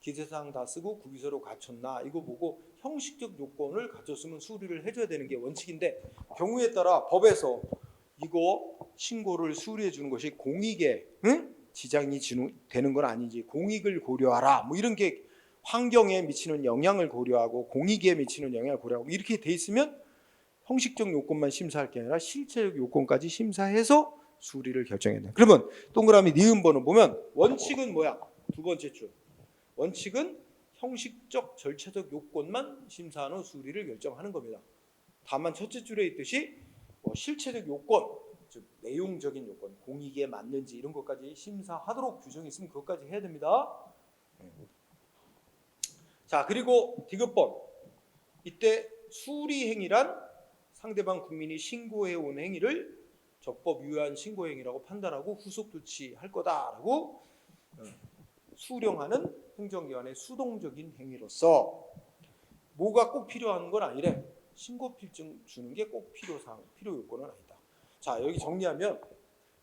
기재사항 다 쓰고 구비서로 갖췄나 이거 보고 형식적 요건을 갖췄으면 수리를 해줘야 되는 게 원칙인데 경우에 따라 법에서 이거 신고를 수리해 주는 것이 공익에 지장이 되는 건 아닌지 공익을 고려하라 뭐 이런 게 환경에 미치는 영향을 고려하고 공익에 미치는 영향을 고려하고 이렇게 돼 있으면 형식적 요건만 심사할 게 아니라 실체적 요건까지 심사해서 수리를 결정해야 돼. 그러면 동그라미 니은번호 보면 원칙은 뭐야? 두 번째 줄. 원칙은 형식적 절차적 요건만 심사한 후 수리를 결정하는 겁니다. 다만 첫째 줄에 있듯이 실체적 요건, 즉 내용적인 요건, 공익에 맞는지 이런 것까지 심사하도록 규정이 있으면 그것까지 해야 됩니다. 자, 그리고 디귿번. 이때 수리행위란 상대방 국민이 신고해온 행위를 적법 유효한 신고행위라고 판단하고 후속 조치할 거다라고 수령하는 행정기관의 수동적인 행위로서 뭐가 꼭 필요한 건 아니래. 신고필증 주는 게 꼭 필요 요건은 아니다. 자, 여기 정리하면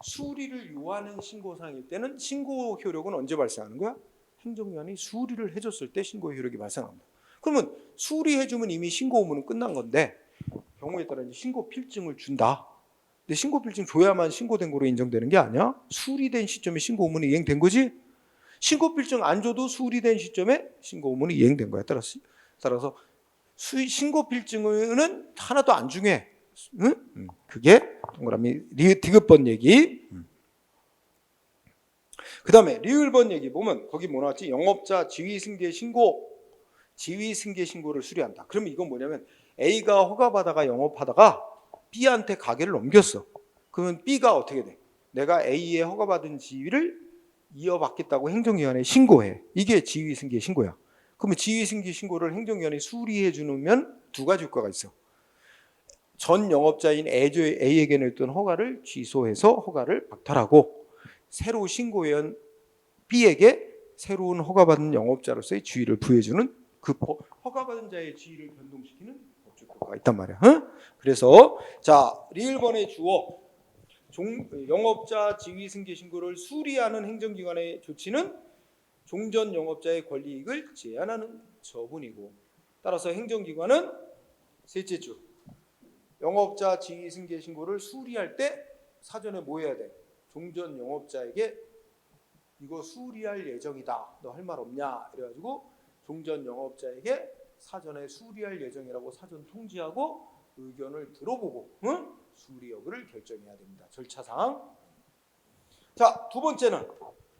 수리를 요하는 신고사항일 때는 신고 효력은 언제 발생하는 거야? 행정기관이 수리를 해줬을 때 신고 효력이 발생합니다. 그러면 수리해주면 이미 신고 의무는 끝난 건데 경우에 따라 이제 신고 필증을 준다. 근데 신고 필증 줘야만 신고된 거로 인정되는 게 아니야. 수리된 시점에 신고 의무는 이행된 거지. 신고 필증 안 줘도 수리된 시점에 신고 의무는 이행된 거야. 따라서 신고 필증은 하나도 안 중요해. 응? 그게 동그라미 디귿번 얘기. 그 다음에 리을번 얘기 보면 거기 뭐 나왔지? 영업자 지위승계 신고를 수리한다. 그러면 이건 뭐냐면 A가 허가받아가 영업하다가 B한테 가게를 넘겼어. 그러면 B가 어떻게 돼? 내가 A의 허가받은 지위를 이어받겠다고 행정기관에 신고해. 이게 지위승계 신고야. 그러면 지위승계 신고를 행정기관에 수리해 주면 두 가지 효과가 있어. 전 영업자인 A에게 냈던 허가를 취소해서 허가를 박탈하고 새로 신고해온 B에게 새로운 허가받은 영업자로서의 지위를 부여해주는 그 허가받은 자의 지위를 변동시키는 법적 효과가 있단 말이야. 그래서 자 리을번의 주어 영업자 지위 승계 신고를 수리하는 행정기관의 조치는 종전 영업자의 권리이익을 제한하는 처분이고 따라서 행정기관은 셋째 줄 영업자 지위 승계 신고를 수리할 때 사전에 뭐 해야 돼? 종전 영업자에게 이거 수리할 예정이다. 너 할 말 없냐? 이래가지고 종전 영업자에게 사전에 수리할 예정이라고 사전 통지하고 의견을 들어보고 수리 여부를 결정해야 됩니다. 절차상. 자, 두 번째는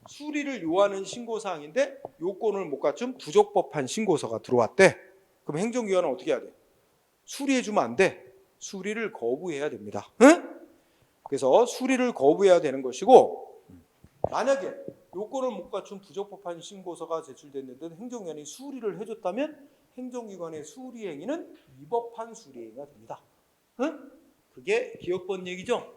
수리를 요하는 신고사항인데 요건을 못 갖춘 부적법한 신고서가 들어왔대. 그럼 행정기관은 어떻게 해야 돼? 수리해주면 안 돼. 수리를 거부해야 됩니다. 그래서 수리를 거부해야 되는 것이고 만약에 요건을 못 갖춘 부적법한 신고서가 제출됐는데 행정기관이 수리를 해줬다면 행정기관의 수리행위는 위법한 수리행위가 됩니다. 그게 기억번 얘기죠.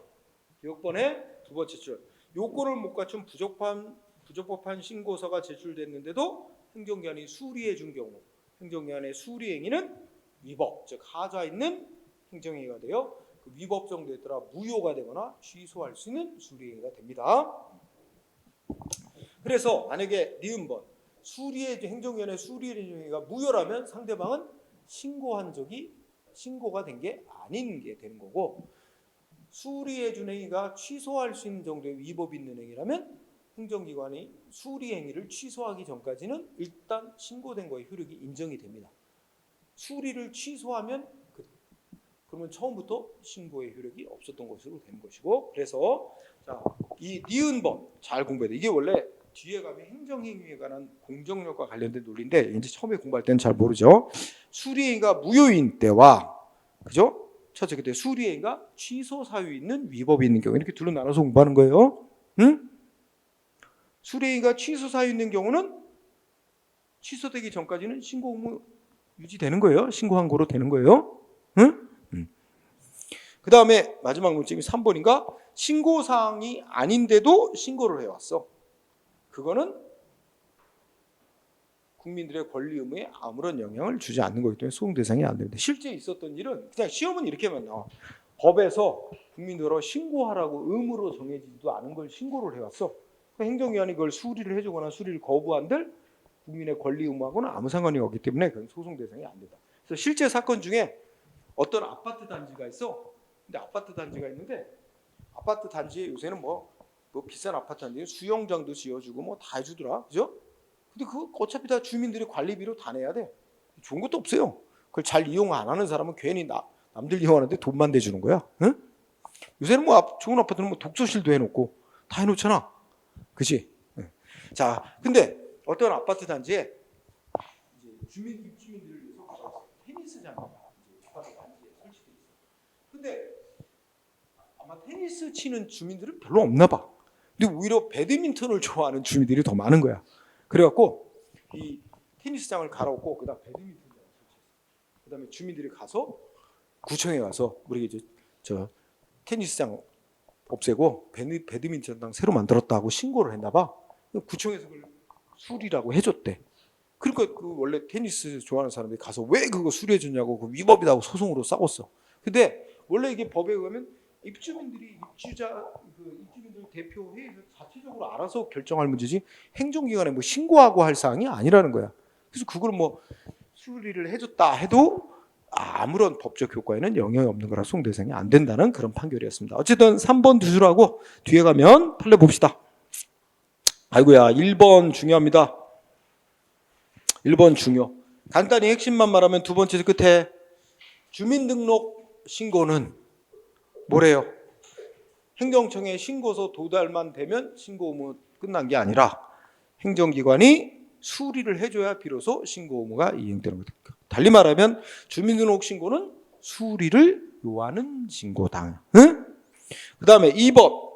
기억번의 두 번째 줄. 요건을 못 갖춘 부적법한 신고서가 제출됐는데도 행정기관이 수리해 준 경우 행정기관의 수리행위는 위법, 즉 하자 있는 행정행위가 되어 그 위법 정도에 따라 무효가 되거나 취소할 수 있는 수리행위가 됩니다. 그래서 만약에 니은번 행정위원회 수리행위가 무효라면 상대방은 신고가 된 게 아닌 게 되는 거고 수리해준 행위가 취소할 수 있는 정도의 위법이 있는 행위라면 행정기관이 수리행위를 취소하기 전까지는 일단 신고된 거의 효력이 인정이 됩니다. 수리를 취소하면 그러면 처음부터 신고의 효력이 없었던 것으로 되는 것이고 그래서 자, 이 니은번 잘 공부해야 돼. 이게 원래 뒤에 가면 행정행위에 관한 공정력과 관련된 논리인데 이제 처음에 공부할 때는 잘 모르죠. 수리행위가 무효인 때와 그죠? 첫째 그때 수리행위가 취소 사유 있는 위법이 있는 경우 이렇게 둘로 나눠서 공부하는 거예요. 응? 수리행위가 취소 사유 있는 경우는 취소되기 전까지는 신고 의무 유지되는 거예요. 신고한 거로 되는 거예요. 응? 그 다음에 마지막 문제이 3번인가? 신고사항이 아닌데도 신고를 해왔어. 그거는 국민들의 권리 의무에 아무런 영향을 주지 않는 거기 때문에 소송 대상이 안 됩니다. 실제 있었던 일은 그냥 시험은 이렇게만 나와. 법에서 국민들로 신고하라고 의무로 정해지지도 않은 걸 신고를 해왔어. 행정기관이 그걸 수리를 해주거나 수리를 거부한들 국민의 권리 의무하고는 아무 상관이 없기 때문에 그건 소송 대상이 안 된다. 그래서 실제 사건 중에 어떤 아파트 단지가 있어. 근데 아파트 단지가 있는데 아파트 단지에 요새는 뭐 비싼 아파트 단지에 수영장도 지어주고 뭐 다 해주더라, 그죠? 근데 그 어차피 다 주민들이 관리비로 다 내야 돼. 좋은 것도 없어요. 그걸 잘 이용 안 하는 사람은 괜히 남들 이용하는데 돈만 대주는 거야. 응? 요새는 뭐 좋은 아파트는 뭐 독서실도 해놓고 다 해놓잖아, 그렇지? 응. 자, 근데 어떤 아파트 단지에 이제 입주민들을 위해서 테니스장이 근데 아마 테니스 치는 주민들은 별로 없나 봐. 근데 오히려 배드민턴을 좋아하는 주민들이 더 많은 거야. 그래갖고 이 테니스장을 갈아엎고 그다음 배드민턴장을 설치했어요. 그다음에 주민들이 가서 구청에 가서 우리 이제 저 테니스장 없애고 배드민턴장 새로 만들었다고 신고를 했나 봐. 구청에서 그걸 수리라고 해줬대. 그러니까 그 원래 테니스 좋아하는 사람들이 가서 왜 그거 수리해 줬냐고 그 위법이라고 소송으로 싸웠어. 근데 원래 이게 법에 의하면 입주민들 대표회의에서 자체적으로 알아서 결정할 문제지 행정기관에 뭐 신고하고 할 사항이 아니라는 거야. 그래서 그걸 뭐 수리를 해줬다 해도 아무런 법적 효과에는 영향이 없는 거라 소송 대상이 안 된다는 그런 판결이었습니다. 어쨌든 3번 두수라고 뒤에 가면 판례 봅시다. 아이고야 1번 중요합니다. 1번 중요. 간단히 핵심만 말하면 두 번째 끝에 주민등록 신고는 뭐래요? 행정청에 신고서 도달만 되면 신고 의무 끝난 게 아니라 행정기관이 수리를 해줘야 비로소 신고 의무가 이행되는 거다. 달리 말하면 주민등록 신고는 수리를 요하는 신고다. 응? 그 다음에 2번.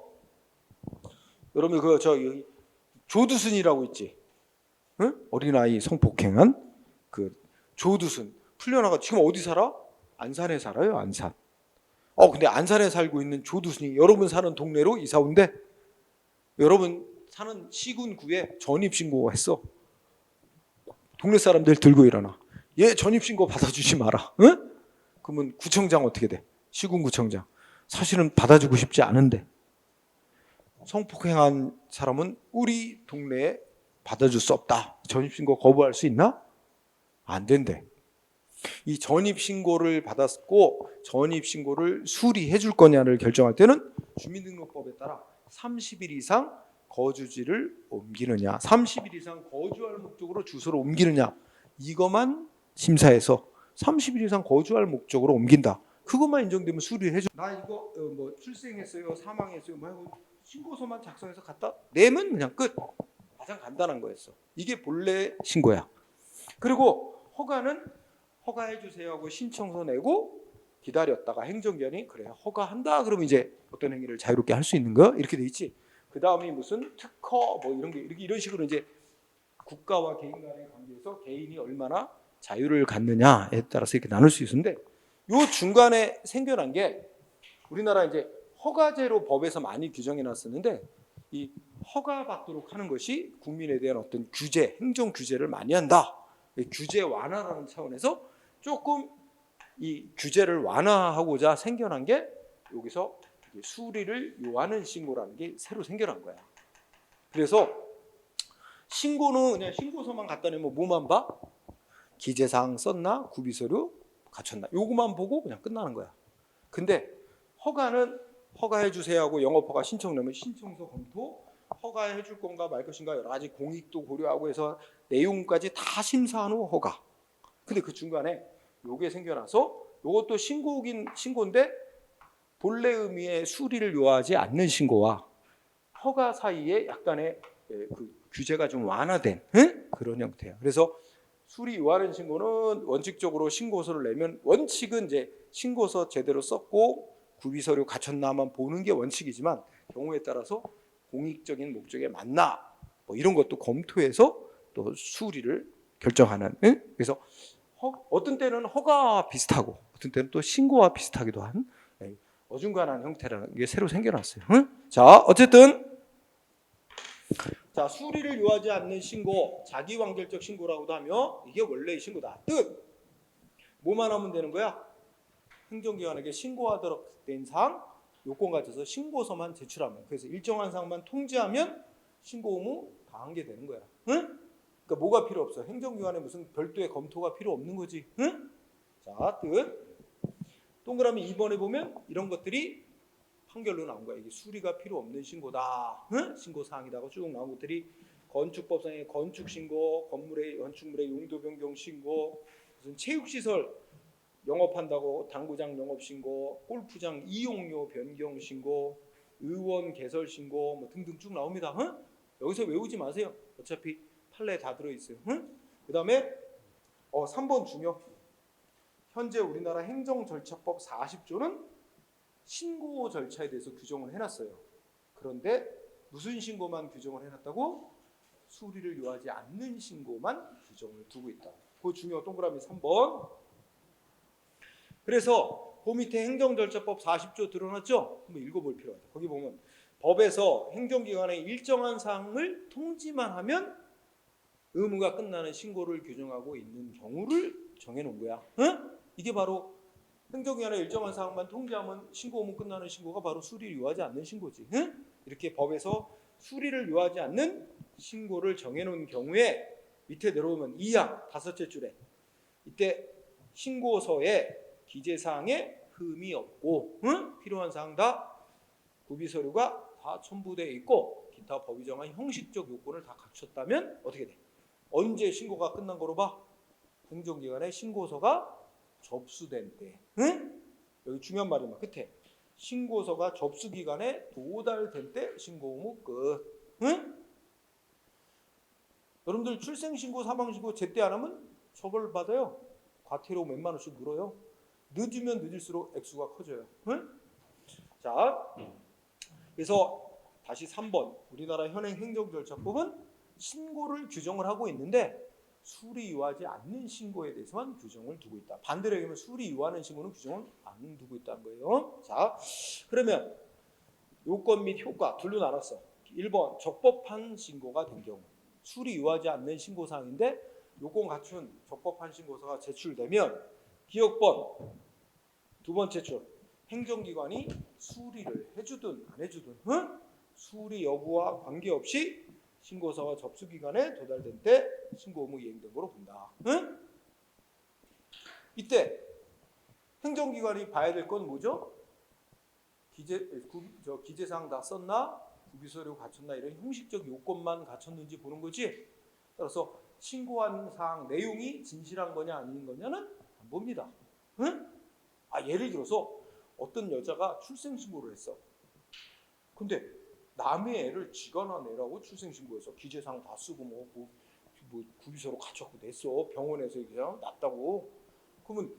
여러분 여기 조두순이라고 있지. 응? 어린아이 성폭행한 그 조두순 풀려나가 지금 어디 살아? 안산에 살아요. 안산. 근데 안산에 살고 있는 조두순이 여러분 사는 동네로 이사 온대. 여러분 사는 시군구에 전입신고했어. 동네 사람들 들고 일어나. 얘 전입신고 받아주지 마라. 응? 그러면 구청장 어떻게 돼? 시군구청장. 사실은 받아주고 싶지 않은데 성폭행한 사람은 우리 동네에 받아줄 수 없다. 전입신고 거부할 수 있나? 안 된대. 이 전입신고를 받았고 전입신고를 수리해 줄 거냐를 결정할 때는 주민등록법에 따라 30일 이상 거주지를 옮기느냐 30일 이상 거주할 목적으로 주소를 옮기느냐 이것만 심사해서 30일 이상 거주할 목적으로 옮긴다. 그것만 인정되면 수리해 줘. 나 이거 뭐 출생했어요 사망했어요 뭐 신고서만 작성해서 갖다 내면 그냥 끝. 가장 간단한 거였어. 이게 본래 신고야. 그리고 허가는 허가해 주세요 하고 신청서 내고 기다렸다가 행정기관이 그래 허가한다 그러면 이제 어떤 행위를 자유롭게 할 수 있는 거 이렇게 돼 있지. 그 다음이 무슨 특허 뭐 이런 게 이런 식으로 이제 국가와 개인 간의 관계에서 개인이 얼마나 자유를 갖느냐에 따라서 이렇게 나눌 수 있는데 요 중간에 생겨난 게 우리나라 이제 허가제로 법에서 많이 규정해 놨었는데 이 허가받도록 하는 것이 국민에 대한 어떤 규제, 행정 규제를 많이 한다. 규제 완화라는 차원에서 조금 이 규제를 완화하고자 생겨난 게 여기서 수리를 요하는 신고라는 게 새로 생겨난 거야. 그래서 신고는 그냥 신고서만 갖다 내면 뭐만 봐? 기재사항 썼나? 구비서류 갖췄나? 요거만 보고 그냥 끝나는 거야. 근데 허가는 허가해 주세요 하고 영업허가 신청 내면 신청서 검토 허가해 줄 건가 말 것인가 여러 가지 공익도 고려하고 해서 내용까지 다 심사한 후 허가. 근데 그 중간에 요게 생겨나서 요것도 신고긴 신고인데 본래 의미의 수리를 요하지 않는 신고와 허가 사이에 약간의 그 규제가 좀 완화된 그런 형태야. 그래서 수리 요하는 신고는 원칙적으로 신고서를 내면 원칙은 이제 신고서 제대로 썼고 구비서류 갖췄나만 보는 게 원칙이지만 경우에 따라서 공익적인 목적에 맞나 뭐 이런 것도 검토해서 또 수리를 결정하는. 그래서 어떤 때는 허가 비슷하고 어떤 때는 또 신고와 비슷하기도 한 어중간한 형태라는 게 새로 생겨났어요. 자 어쨌든 자 수리를 요하지 않는 신고 자기완결적 신고라고도 하며 이게 원래의 신고다. 뜻 뭐만 하면 되는 거야? 행정기관에게 신고하도록 된 사항 요건 갖춰서 신고서만 제출하면 그래서 일정한 사항만 통지하면 신고 의무 다한 게 되는 거야. 응? 그러니까 뭐가 필요 없어? 행정기관에 무슨 별도의 검토가 필요 없는 거지. 응? 자, 뜻. 동그라미 2번에 보면 이런 것들이 판결로 나온 거야. 이게 수리가 필요 없는 신고다. 응? 신고 사항이라고 쭉 나온 것들이 건축법상의 건축 신고, 건축물의 용도 변경 신고, 무슨 체육시설 영업한다고 당구장 영업 신고, 골프장 이용료 변경 신고, 의원 개설 신고 뭐 등등 쭉 나옵니다. 응? 여기서 외우지 마세요. 어차피 판례에 다 들어 있어요. 응? 그다음에 3번 중요. 현재 우리나라 행정절차법 40조는 신고 절차에 대해서 규정을 해놨어요. 그런데 무슨 신고만 규정을 해놨다고? 수리를 요하지 않는 신고만 규정을 두고 있다. 그 중요 동그라미 3번. 그래서 그 밑에 행정절차법 40조 드러났죠? 한번 읽어볼 필요가 있다. 거기 보면 법에서 행정기관의 일정한 사항을 통지만 하면 의무가 끝나는 신고를 규정하고 있는 경우를 정해놓은 거야. 응? 이게 바로 행정기관의 일정한 사항만 통지하면 신고 의무 끝나는 신고가 바로 수리를 요하지 않는 신고지. 응? 이렇게 법에서 수리를 요하지 않는 신고를 정해놓은 경우에 밑에 내려오면 2항 다섯째 줄에 이때 신고서에 기재사항에 흠이 없고 응? 필요한 사항 다 구비서류가 다 첨부되어 있고 기타 법이 정한 형식적 요건을 다 갖췄다면 어떻게 돼? 언제 신고가 끝난 거로 봐? 행정기관에 신고서가 접수된 때. 응? 여기 중요한 말이야. 끝에 신고서가 접수기간에 도달된 때 신고 의무 끝. 응? 여러분들 출생신고, 사망신고 제때 안 하면 처벌받아요. 과태료 몇만 원씩 물어요. 늦으면 늦을수록 액수가 커져요. 응? 자, 그래서 다시 3번 우리나라 현행 행정절차법은 신고를 규정을 하고 있는데 수리 요하지 않는 신고에 대해서만 규정을 두고 있다. 반대로 얘기하면 수리 요하는 신고는 규정을 안 두고 있다는 거예요. 자, 그러면 요건 및 효과 둘로 나눴어. 1번 적법한 신고가 된 경우 수리 요하지 않는 신고사항인데 요건 갖춘 적법한 신고서가 제출되면 기억번 두 번째 줄 행정기관이 수리를 해주든 안 해주든 응? 수리 여부와 관계없이 신고서가 접수기간에 도달된 때 신고 의무 이행된 거로 본다. 응? 이때 행정기관이 봐야 될 건 뭐죠? 기재사항 다 썼나? 구비서류 갖췄나? 이런 형식적 요건만 갖췄는지 보는 거지. 따라서 신고한 사항 내용이 진실한 거냐 아닌 거냐는 안 봅니다. 응? 예를 들어서 어떤 여자가 출생신고를 했어. 근데 남의 애를 지가 낳은 애라고 출생신고해서 기재사항 다 쓰고 뭐 구비서로 갖췄고 냈어. 병원에서 그냥 낳았다고. 그러면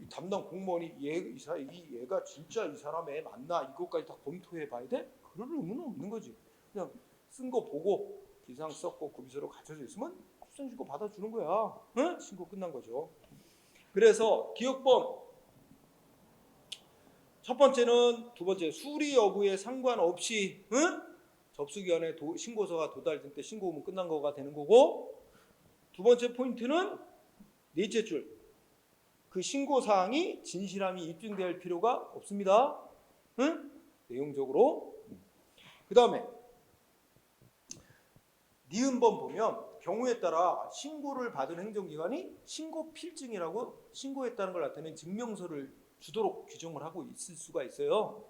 담당 공무원이 얘가 진짜 이 사람 애 맞나 이것까지 다 검토해 봐야 돼? 그럴 의무는 없는 거지. 그냥 쓴 거 보고 기상 썼고 구비서로 갖춰져 있으면 출생신고 받아주는 거야. 응? 신고 끝난 거죠. 그래서 기억번 첫 번째는 두 번째 수리 여부에 상관없이 응? 접수기간에 신고서가 도달된 때 신고 의무 끝난 거가 되는 거고 두 번째 포인트는 넷째 줄 그 신고사항이 진실함이 입증될 필요가 없습니다. 응? 내용적으로 그 다음에 니은번 보면 경우에 따라 신고를 받은 행정기관이 신고필증이라고 신고했다는 걸 나타내는 증명서를 주도록 규정을 하고 있을 수가 있어요.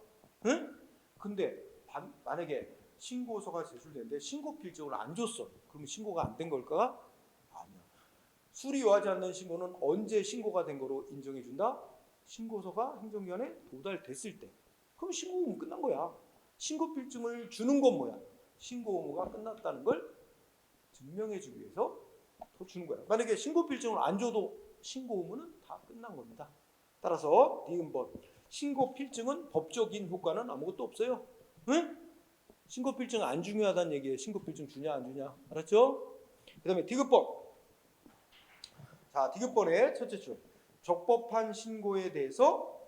응? 근데 만약에 신고서가 제출되는데 신고필증을 안 줬어. 그러면 신고가 안 된 걸까? 아니야. 수리 요하지 않는 신고는 언제 신고가 된 거로 인정해 준다? 신고서가 행정기관에 도달됐을 때. 그럼 신고 의무 끝난 거야. 신고필증을 주는 건 뭐야? 신고 의무가 끝났다는 걸 증명해 주기 위해서 더 주는 거야. 만약에 신고필증을 안 줘도 신고 의무는 다 끝난 겁니다. 따라서 니은번 신고필증은 법적인 효과는 아무것도 없어요. 응? 신고필증 안 중요하다는 얘기예요. 신고필증 주냐 안 주냐. 알았죠? 그 다음에 디귿번. 자, 디귿번의 첫째 줄 적법한 신고에 대해서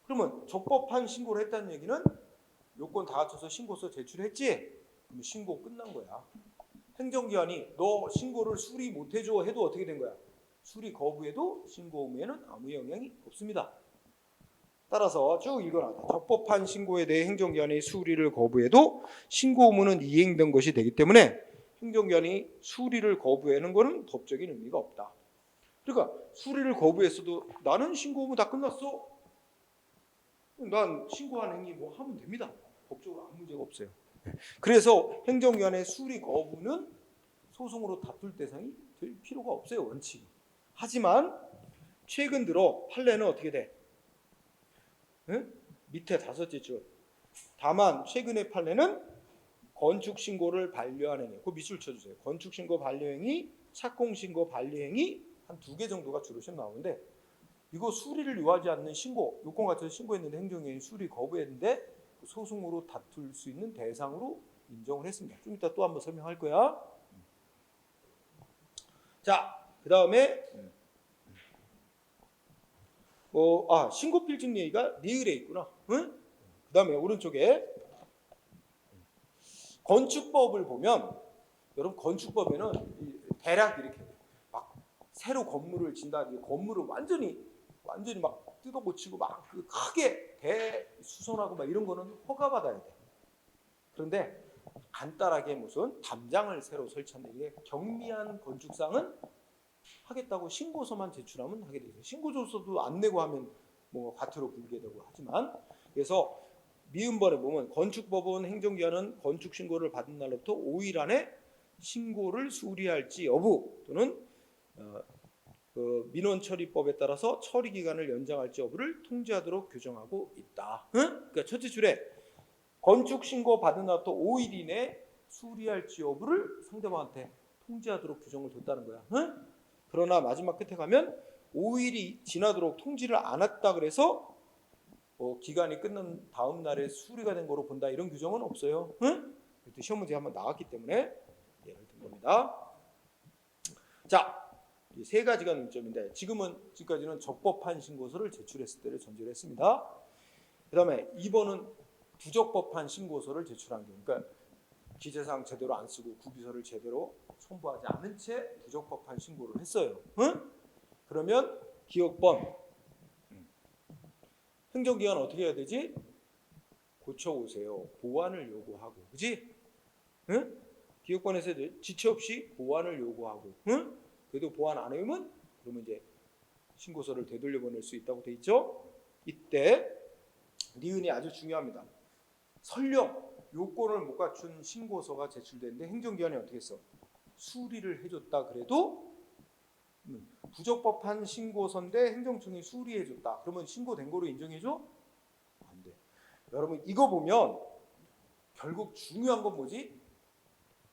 그러면 적법한 신고를 했다는 얘기는 요건 다 갖춰서 신고서 제출했지? 그러면 신고 끝난 거야. 행정기관이 너 신고를 수리 못 해줘 해도 어떻게 된 거야? 수리 거부해도 신고 의무에는 아무 영향이 없습니다. 따라서 쭉 읽어놔. 적법한 신고에 대해 행정기관이 수리를 거부해도 신고 의무는 이행된 것이 되기 때문에 행정기관이 수리를 거부하는 것은 법적인 의미가 없다. 그러니까 수리를 거부했어도 나는 신고 의무 다 끝났어. 난 신고한 행위 뭐 하면 됩니다. 법적으로 아무 문제가 없어요. 그래서 행정기관의 수리 거부는 소송으로 다툴 대상이 될 필요가 없어요. 원칙이. 하지만 최근 들어 판례는 어떻게 돼? 응? 밑에 다섯째 줄. 다만 최근의 판례는 건축신고를 반려하는 행위. 그 밑줄 쳐주세요. 건축신고 반려행위, 착공신고 반려행위 한 2개 정도가 주로 시험 나오는데 이거 수리를 요하지 않는 신고, 요건 갖춰서 신고했는데 행정기관이 수리 거부했는데 소송으로 다툴 수 있는 대상으로 인정을 했습니다. 좀 이따 또 한번 설명할 거야. 자, 그 다음에 신고 필증 예의가 리을에 있구나. 응? 그 다음에 오른쪽에 건축법을 보면, 여러분 건축법에는 대략 이렇게 막 새로 건물을 진다, 건물을 완전히 막 뜯어고치고 막 크게 대수선하고 막 이런 거는 허가받아야 돼. 그런데 간단하게 무슨 담장을 새로 설치한다, 이게 경미한 건축상은 하겠다고 신고서만 제출하면 하게 되죠. 신고조서도 안 내고 하면 뭐 과태료 물게 되고 하지만, 그래서 미음번에 보면 건축법원 행정기관은 건축 신고를 받은 날로부터 5일 안에 신고를 수리할지 여부 또는 그 민원처리법에 따라서 처리 기간을 연장할지 여부를 통지하도록 규정하고 있다. 응? 그러니까 첫째 줄에 건축 신고 받은 날부터 5일 이내 수리할지 여부를 상대방한테 통지하도록 규정을 뒀다는 거야. 응? 그러나 마지막 끝에 가면 5일이 지나도록 통지를 안 했다 그래서 기간이 끝난 다음 날에 수리가 된 거로 본다, 이런 규정은 없어요. 응? 시험 문제 한번 나왔기 때문에 예를 든 겁니다. 자, 이 세 가지가 논점인데, 지금까지는 적법한 신고서를 제출했을 때를 전제를 했습니다. 그 다음에 2번은 부적법한 신고서를 제출한 경우, 그러니까 기재사항 제대로 안 쓰고 구비서를 제대로 첨부하지 않은 채 부적법한 신고를 했어요. 응? 그러면 기억번, 행정기관 어떻게 해야 되지? 고쳐오세요. 보완을 요구하고, 그지? 응? 기억번에서 지체 없이 보완을 요구하고, 응? 그래도 보완 안 해오면 그러면 이제 신고서를 되돌려 보낼 수 있다고 돼 있죠. 이때 니은이 아주 중요합니다. 설령 요건을 못 갖춘 신고서가 제출됐는데 행정기관이 어떻게 했어? 수리를 해줬다 그래도 부적법한 신고서인데 행정청이 수리해줬다, 그러면 신고된 거로 인정해줘? 안 돼. 여러분 이거 보면 결국 중요한 건 뭐지?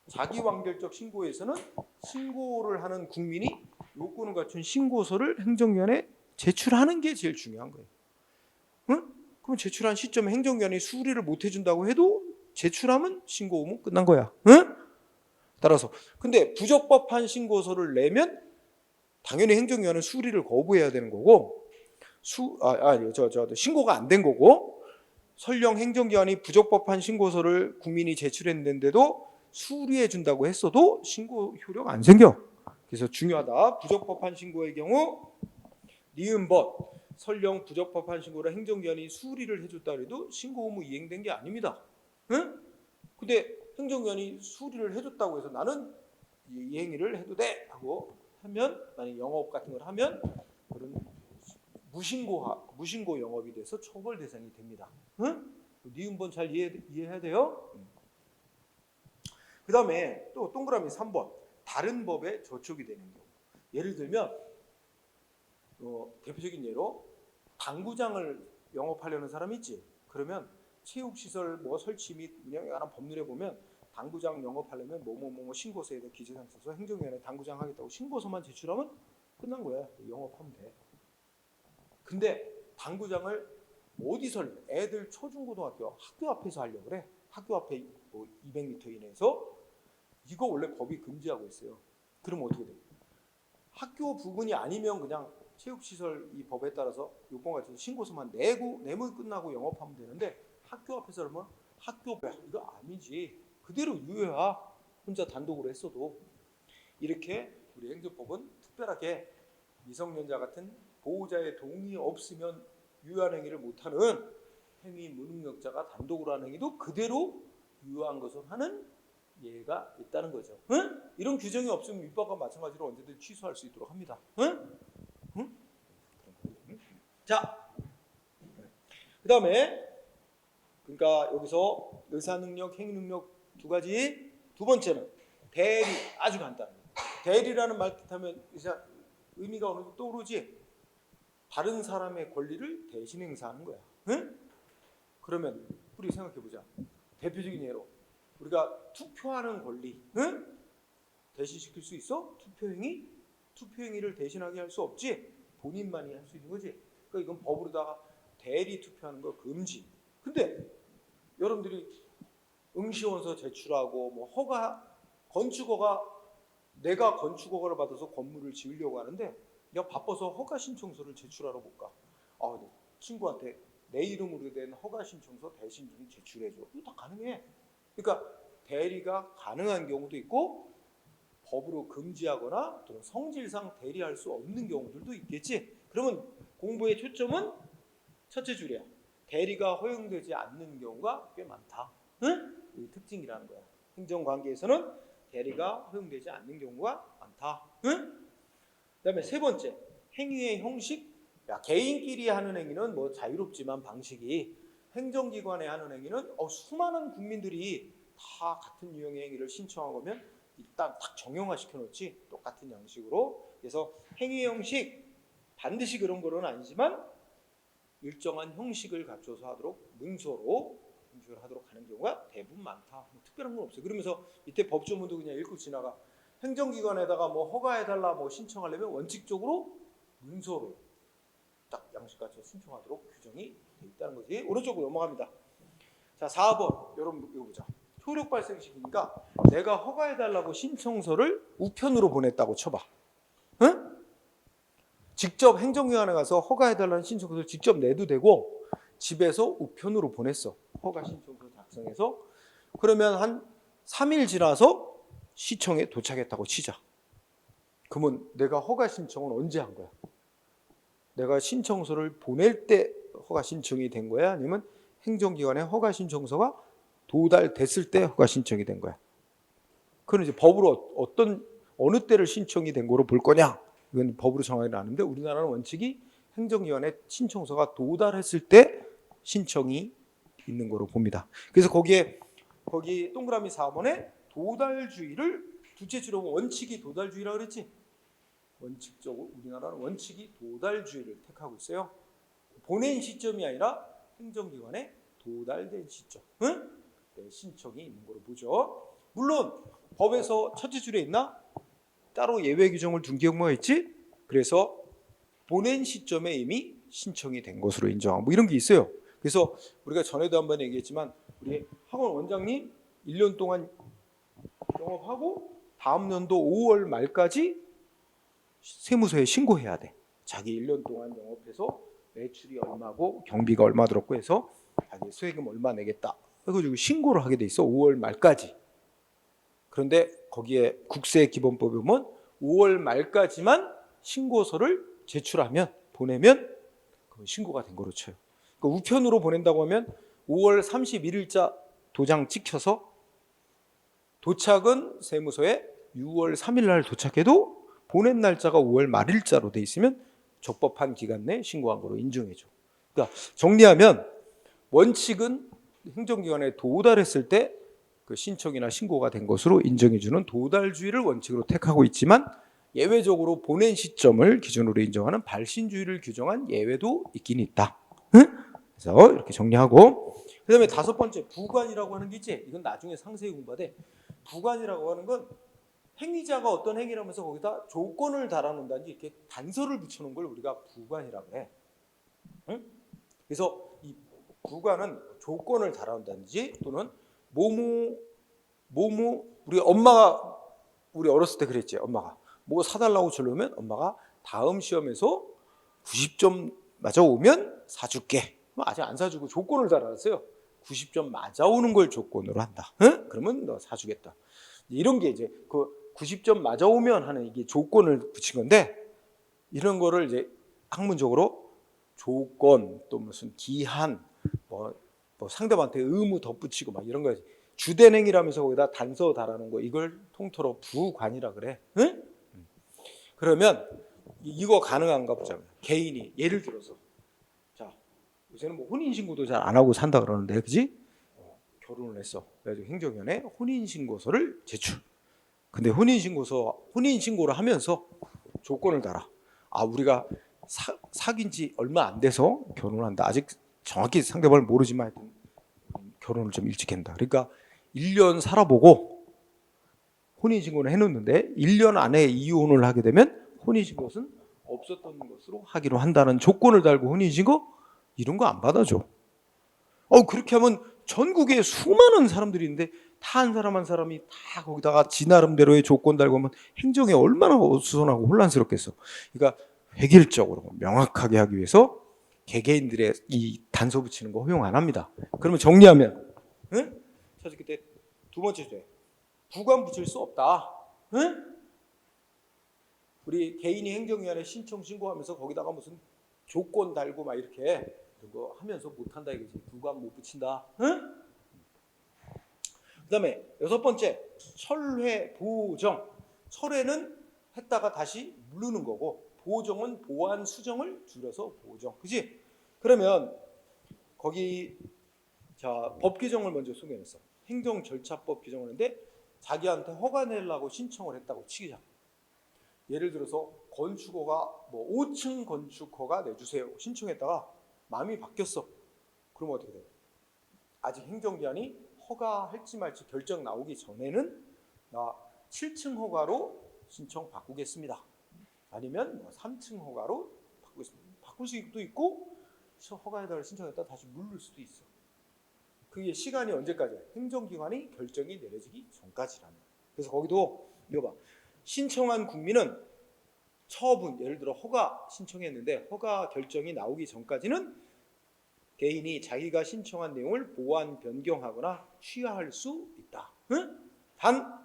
자기완결적 신고에서는 신고를 하는 국민이 요건을 갖춘 신고서를 행정기관에 제출하는 게 제일 중요한 거예요. 응? 그럼 제출한 시점에 행정기관이 수리를 못 해준다고 해도 제출하면 신고 의무 끝난 거야. 응? 따라서 근데 부적법한 신고서를 내면 당연히 행정기관은 수리를 거부해야 되는 거고, 신고가 안 된 거고, 설령 행정기관이 부적법한 신고서를 국민이 제출했는데도 수리해 준다고 했어도 신고 효력 안 생겨. 그래서 중요하다. 부적법한 신고의 경우 니은번, 설령 부적법한 신고를 행정기관이 수리를 해줬다 해도 신고 의무 이행된 게 아닙니다. 응? 근데 행정기관이 수리를 해줬다고 해서 나는 이 행위를 해도 돼 하고 하면, 만약 영업 같은 걸 하면 그런 무신고 영업이 돼서 처벌 대상이 됩니다. 응? 니은번 잘 이해해야 돼요. 그 다음에 또 동그라미 3번, 다른 법에 저촉이 되는 경우. 예를 들면 대표적인 예로 당구장을 영업하려는 사람이 있지. 그러면 체육시설 설치 및 운영에 관한 법률에 보면 당구장 영업하려면 뭐뭐 신고서에다 기재사항 써서 행정위원회 당구장 하겠다고 신고서만 제출하면 끝난 거야. 영업하면 돼. 근데 당구장을 어디서 애들 초중고등학교 학교 앞에서 하려고 그래. 학교 앞에 200m 이내에서. 이거 원래 법이 금지하고 있어요. 그럼 어떻게 돼? 학교 부근이 아니면 그냥 체육시설 이 법에 따라서 요건 같은 신고서만 내면 끝나고 영업하면 되는데, 학교 앞에서 하면 학교 이거 아니지. 그대로 유효야. 혼자 단독으로 했어도. 이렇게 우리 행정법은 특별하게 미성년자 같은 보호자의 동의 없으면 유효한 행위를 못하는 행위 무능력자가 단독으로 하는 행위도 그대로 유효한 것을 하는 예가 있다는 거죠. 응? 이런 규정이 없으면 입법과 마찬가지로 언제든 취소할 수 있도록 합니다. 응? 응? 자, 그 다음에 그러니까 여기서 의사능력, 행위능력 두 가지. 두 번째는 대리, 아주 간단합니다. 대리라는 말 뜻하면 의미가 어느 정도 떠오르지? 다른 사람의 권리를 대신 행사하는 거야. 응? 그러면 우리 생각해보자. 대표적인 예로 우리가 투표하는 권리, 응? 대신시킬 수 있어? 투표행위를 대신하게 할 수 없지. 본인만이 할 수 있는 거지. 그러니까 이건 법으로다가 대리 투표하는 거 금지. 근데 여러분들이 응시원서 제출하고 건축허가 내가 건축 허가를 받아서 건물을 지으려고 하는데 야 바빠서 허가 신청서를 제출하러 못 가. 네. 친구한테 내 이름으로 된 허가 신청서 대신 좀 제출해줘. 이거 다 가능해. 그러니까 대리가 가능한 경우도 있고 법으로 금지하거나 또는 성질상 대리할 수 없는 경우들도 있겠지. 그러면 공부의 초점은 첫째 줄이야. 대리가 허용되지 않는 경우가 꽤 많다. 응? 이 특징이라는 거야. 행정관계에서는 대리가 허용되지 않는 경우가 많다. 응? 그다음에 세 번째, 행위의 형식. 개인끼리 하는 행위는 뭐 자유롭지만 방식이, 행정기관에 하는 행위는 수많은 국민들이 다 같은 유형의 행위를 신청하면 일단 딱 정형화 시켜놓지, 똑같은 양식으로. 그래서 행위의 형식 반드시 그런 거는 아니지만 일정한 형식을 갖춰서 하도록 문서로 형식을 하도록 하는 경우가 대부분 많다. 뭐 특별한 건 없어요. 그러면서 밑에 법조문도 그냥 읽고 지나가. 행정기관에다가 뭐 허가해달라 뭐 신청하려면 원칙적으로 문서로 딱 양식 갖춰 신청하도록 규정이 돼 있다는 거지. 오른쪽으로 넘어갑니다. 자, 4번 여러분 이거 보자. 효력 발생식이니까 내가 허가해달라고 신청서를 우편으로 보냈다고 쳐봐. 응? 직접 행정기관에 가서 허가해달라는 신청서를 직접 내도 되고 집에서 우편으로 보냈어. 허가 신청서 작성해서. 그러면 한 3일 지나서 시청에 도착했다고 치자. 그러면 내가 허가 신청은 언제 한 거야? 내가 신청서를 보낼 때 허가 신청이 된 거야? 아니면 행정기관에 허가 신청서가 도달됐을 때 허가 신청이 된 거야? 그건 이제 법으로 어느 때를 신청이 된 거로 볼 거냐? 이건 법으로 정하지 않는데 우리나라는 원칙이 행정기관에 신청서가 도달했을 때 신청이 있는 거로 봅니다. 그래서 거기 동그라미 4번에 도달주의를 둘째 줄로 원칙이 도달주의라고 그랬지? 원칙적으로 우리나라는 원칙이 도달주의를 택하고 있어요. 보낸 시점이 아니라 행정기관에 도달된 시점. 응? 네, 신청이 있는 거로 보죠. 물론 법에서 첫째 줄에 있나? 따로 예외 규정을 둔 경우가 있지. 그래서 보낸 시점에 이미 신청이 된 것으로 인정하고 뭐 이런 게 있어요. 그래서 우리가 전에도 한번 얘기했지만 우리 학원 원장님 1년 동안 영업하고 다음 연도 5월 말까지 세무서에 신고해야 돼. 자기 1년 동안 영업해서 매출이 얼마고 경비가 얼마 들었고 해서 자기 수익금 얼마 내겠다. 그래가지고 신고를 하게 돼 있어. 5월 말까지. 그런데 거기에 국세기본법에 보면 5월 말까지만 신고서를 제출하면 보내면 신고가 된 거로 쳐요. 그러니까 우편으로 보낸다고 하면 5월 31일자 도장 찍혀서 도착은 세무서에 6월 3일 날 도착해도 보낸 날짜가 5월 말일자로 돼 있으면 적법한 기간 내에 신고한 거로 인정해줘. 그러니까 정리하면 원칙은 행정기관에 도달했을 때 그 신청이나 신고가 된 것으로 인정해주는 도달주의를 원칙으로 택하고 있지만 예외적으로 보낸 시점을 기준으로 인정하는 발신주의를 규정한 예외도 있긴 있다. 그래서 이렇게 정리하고 그 다음에 다섯 번째 부관이라고 하는 게 있지. 이건 나중에 상세히 공부하되 부관이라고 하는 건 행위자가 어떤 행위를 하면서 거기다 조건을 달아놓는다든지 이렇게 단서를 붙여놓은 걸 우리가 부관이라고 해. 응? 그래서 이 부관은 조건을 달아놓는다든지 또는 우리 어렸을 때 그랬지. 엄마가 뭐 사달라고 주려면 엄마가 다음 시험에서 90점 맞아오면 사줄게. 아직 안 사주고 조건을 달아놨어요. 90점 맞아오는 걸 조건으로 한다. 응? 그러면 너 사주겠다. 이런 게 이제 그 90점 맞아오면 하는 이게 조건을 붙인 건데 이런 거를 이제 학문적으로 조건 또 무슨 기한 뭐 상대방한테 의무 덧붙이고 막 이런 거 주된 행위라면서 거기다 단서 달아놓은 거 이걸 통틀어 부관이라 그래. 응? 그러면 이거 가능한가 보자면 개인이 예를 들어서 자 요새는 뭐 혼인신고도 잘 안 하고 산다 그러는데 그지? 결혼을 했어. 그래서 행정위원회 혼인신고서를 제출. 근데 혼인신고를 하면서 조건을 달아. 우리가 사귄 지 얼마 안 돼서 결혼을 한다. 아직 정확히 상대방을 모르지만 하여튼 결혼을 좀 일찍 한다. 그러니까 1년 살아보고 혼인신고를 해놓는데 1년 안에 이혼을 하게 되면 혼인신고는 없었던 것으로 하기로 한다는 조건을 달고 혼인신고 이런 거 안 받아줘. 그렇게 하면 전국에 수많은 사람들이 있는데 다 한 사람 한 사람이 다 거기다가 지 나름대로의 조건 달고 하면 행정이 얼마나 어수선하고 혼란스럽겠어. 그러니까 획일적으로 명확하게 하기 위해서 개개인들의 이 단서 붙이는 거 허용 안 합니다. 그러면 정리하면, 응? 그래서 그때 두 번째 주제, 부관 붙일 수 없다. 응? 우리 개인이 행정위원회 신청 신고하면서 거기다가 무슨 조건 달고 막 이렇게 그거 하면서 못한다 이거지. 부관 못 붙인다. 응? 그다음에 여섯 번째, 철회 보정. 철회는 했다가 다시 물르는 거고, 보정은 보완 수정을 줄여서 보정. 그지? 그러면 거기 자, 법 규정을 먼저 소개했어. 행정 절차법 규정을 했는데 자기한테 허가 내려고 신청을 했다고 치자. 예를 들어서 건축허가 뭐 5층 건축허가 내주세요 신청했다가 마음이 바뀌었어. 그러면 어떻게 돼? 아직 행정기관이 허가할지 말지 결정 나오기 전에는 나 7층 허가로 신청 바꾸겠습니다. 아니면 뭐 3층 허가로 바꾸겠습니다. 바꿀 수도 있고 허가에다가 신청했다 다시 물릴 수도 있어. 그게 시간이 언제까지야? 행정기관이 결정이 내려지기 전까지라는 거야. 그래서 거기도 이거 봐. 신청한 국민은 처분, 예를 들어 허가 신청했는데 허가 결정이 나오기 전까지는 개인이 자기가 신청한 내용을 보완, 변경하거나 취하할 수 있다. 응? 단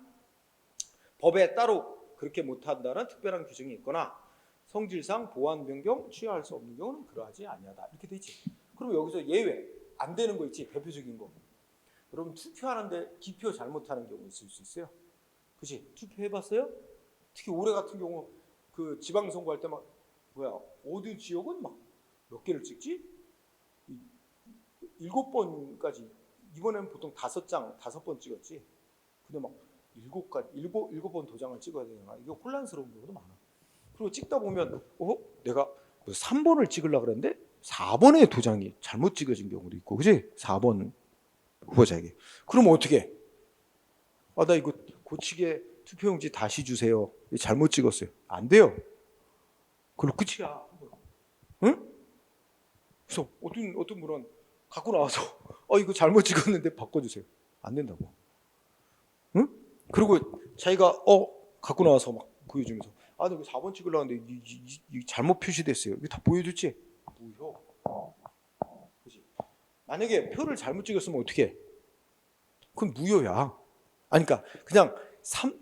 법에 따로 그렇게 못한다는 특별한 규정이 있거나 성질상 보완, 변경, 취하할 수 없는 경우는 그러하지 아니하다. 이렇게 돼 있지. 그럼 여기서 예외 안 되는 거 있지. 대표적인 거. 여러분 투표하는데 기표 잘못하는 경우 있을 수 있어요. 그치? 투표해봤어요? 특히 올해 같은 경우 그 지방선거 할 때 막 뭐야 어디 지역은 막 몇 개를 찍지? 7번까지. 이번에는 보통 5장 5번 찍었지. 근데 막 7번 도장을 찍어야 되나? 이게 혼란스러운 경우도 많아. 그리고 찍다 보면 내가 3번을 찍으려고 그랬는데 4번의 도장이 잘못 찍어진 경우도 있고, 그지? 4번 후보자에게. 그럼 어떻게 해? 나 이거 고치게 투표용지 다시 주세요. 잘못 찍었어요. 안 돼요. 그럼 끝이야. 응? 그래서 어떤 분은 갖고 나와서 이거 잘못 찍었는데 바꿔주세요. 안 된다고. 응? 그리고 자기가 갖고 나와서 막 보여주면서 내가 4번 찍으려고 했는데 이 잘못 표시됐어요. 이거 다 보여줬지? 보여. 그치? 만약에 표를 잘못 찍었으면 어떻게 해? 그건 무효야. 그러니까 그냥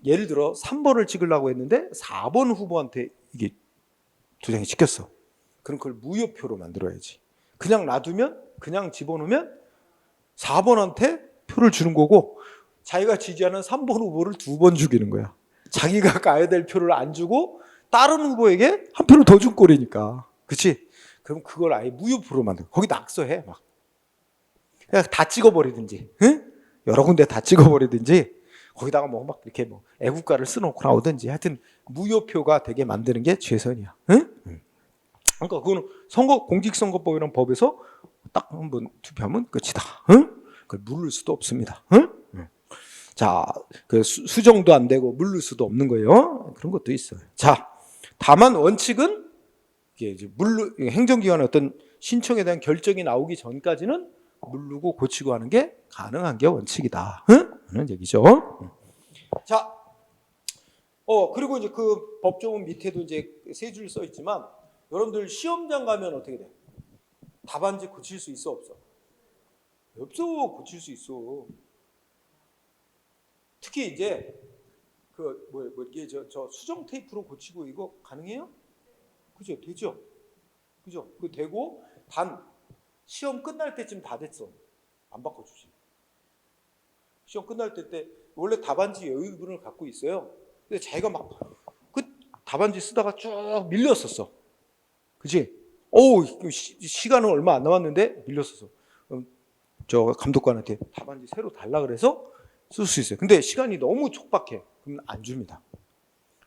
예를 들어 3번을 찍으려고 했는데 4번 후보한테 이게 도장이 찍혔어. 그럼 그걸 무효표로 만들어야지. 그냥 놔두면, 그냥 집어넣으면 4번한테 표를 주는 거고 자기가 지지하는 3번 후보를 2번 죽이는 거야. 자기가 가야 될 표를 안 주고 다른 후보에게 한 표를 더 준 꼴이니까. 그치? 그럼 그걸 아예 무효표로 만들어. 거기 낙서해 막. 그냥 다 찍어버리든지, 응? 여러 군데 다 찍어버리든지 거기다가 막 이렇게 애국가를 써놓고 나오든지 하여튼 무효표가 되게 만드는 게 최선이야. 응? 그러니까 그거는 공직선거법이라는 법에서 딱 한번 투표하면 끝이다. 응? 그걸 물을 수도 없습니다. 응? 자, 그 수정도 안 되고 물을 수도 없는 거예요. 그런 것도 있어요. 자, 다만 원칙은 이게 이제 행정기관의 어떤 신청에 대한 결정이 나오기 전까지는 물르고 고치고 하는 게 가능한 게 원칙이다. 응? 그런 얘기죠. 자, 그리고 이제 그 법조문 밑에도 이제 세 줄 써 있지만 여러분들 시험장 가면 어떻게 돼? 답안지 고칠 수 있어 없어? 없어. 고칠 수 있어. 특히 이제 이게 저 수정 테이프로 고치고 이거 가능해요? 그죠? 되죠? 그죠? 그 되고 단 시험 끝날 때쯤 다 됐어. 안 바꿔주지. 시험 끝날 때 원래 답안지 여유분을 갖고 있어요. 근데 자기가 막 그 답안지 쓰다가 쭉 밀렸었어. 그치? 시간은 얼마 안 남았는데 밀렸었어. 저 감독관한테 답안지 새로 달라 그래서 쓸 수 있어요. 근데 시간이 너무 촉박해. 그럼 안 줍니다.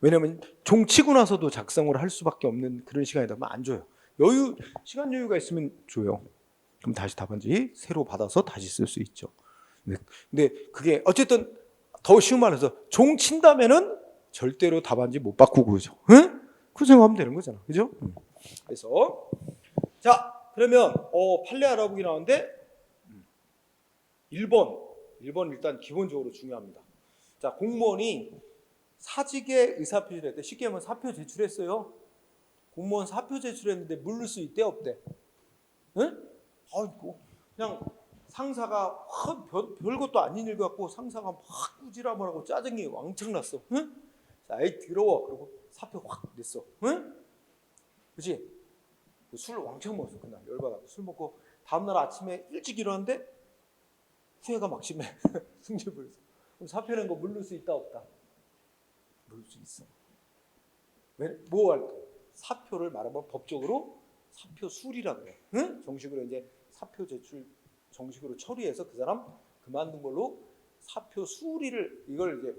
왜냐면 종 치고 나서도 작성을 할 수밖에 없는 그런 시간이다 보면 안 줘요. 시간 여유가 있으면 줘요. 그럼 다시 답안지 새로 받아서 다시 쓸 수 있죠. 근데 그게 어쨌든 더 쉬운 말로 해서 종 친다면은 절대로 답안지 못 바꾸고 그러죠. 응? 그 생각하면 되는 거잖아. 그죠? 그래서 자, 그러면 판례 알아보기 나오는데 1번 일단 기본적으로 중요합니다. 자, 공무원이 사직의 의사표시를 했대. 쉽게 하면 사표 제출했어요. 공무원 사표 제출했는데 물를 수 있대 없대? 응? 아이고, 그냥 상사가 별것도 아닌 일 갖고 상사가 막 꾸지람을 하고 짜증이 왕창 났어. 응? 자, 에이 더러워. 그리고 사표 확 냈어. 응? 그치? 술 왕창 먹었어. 그날 열받아서 술 먹고 다음날 아침에 일찍 일어났는데 후회가 막심해. 승질부려서. 그럼 사표 낸 거 물을 수 있다 없다? 물을 수 있어. 왜? 뭐 할 거? 사표를 말하면 법적으로 사표 수리라고 해. 응? 정식으로 이제 사표 제출 정식으로 처리해서 그 사람 그만둔 걸로 사표 수리를 이걸 이제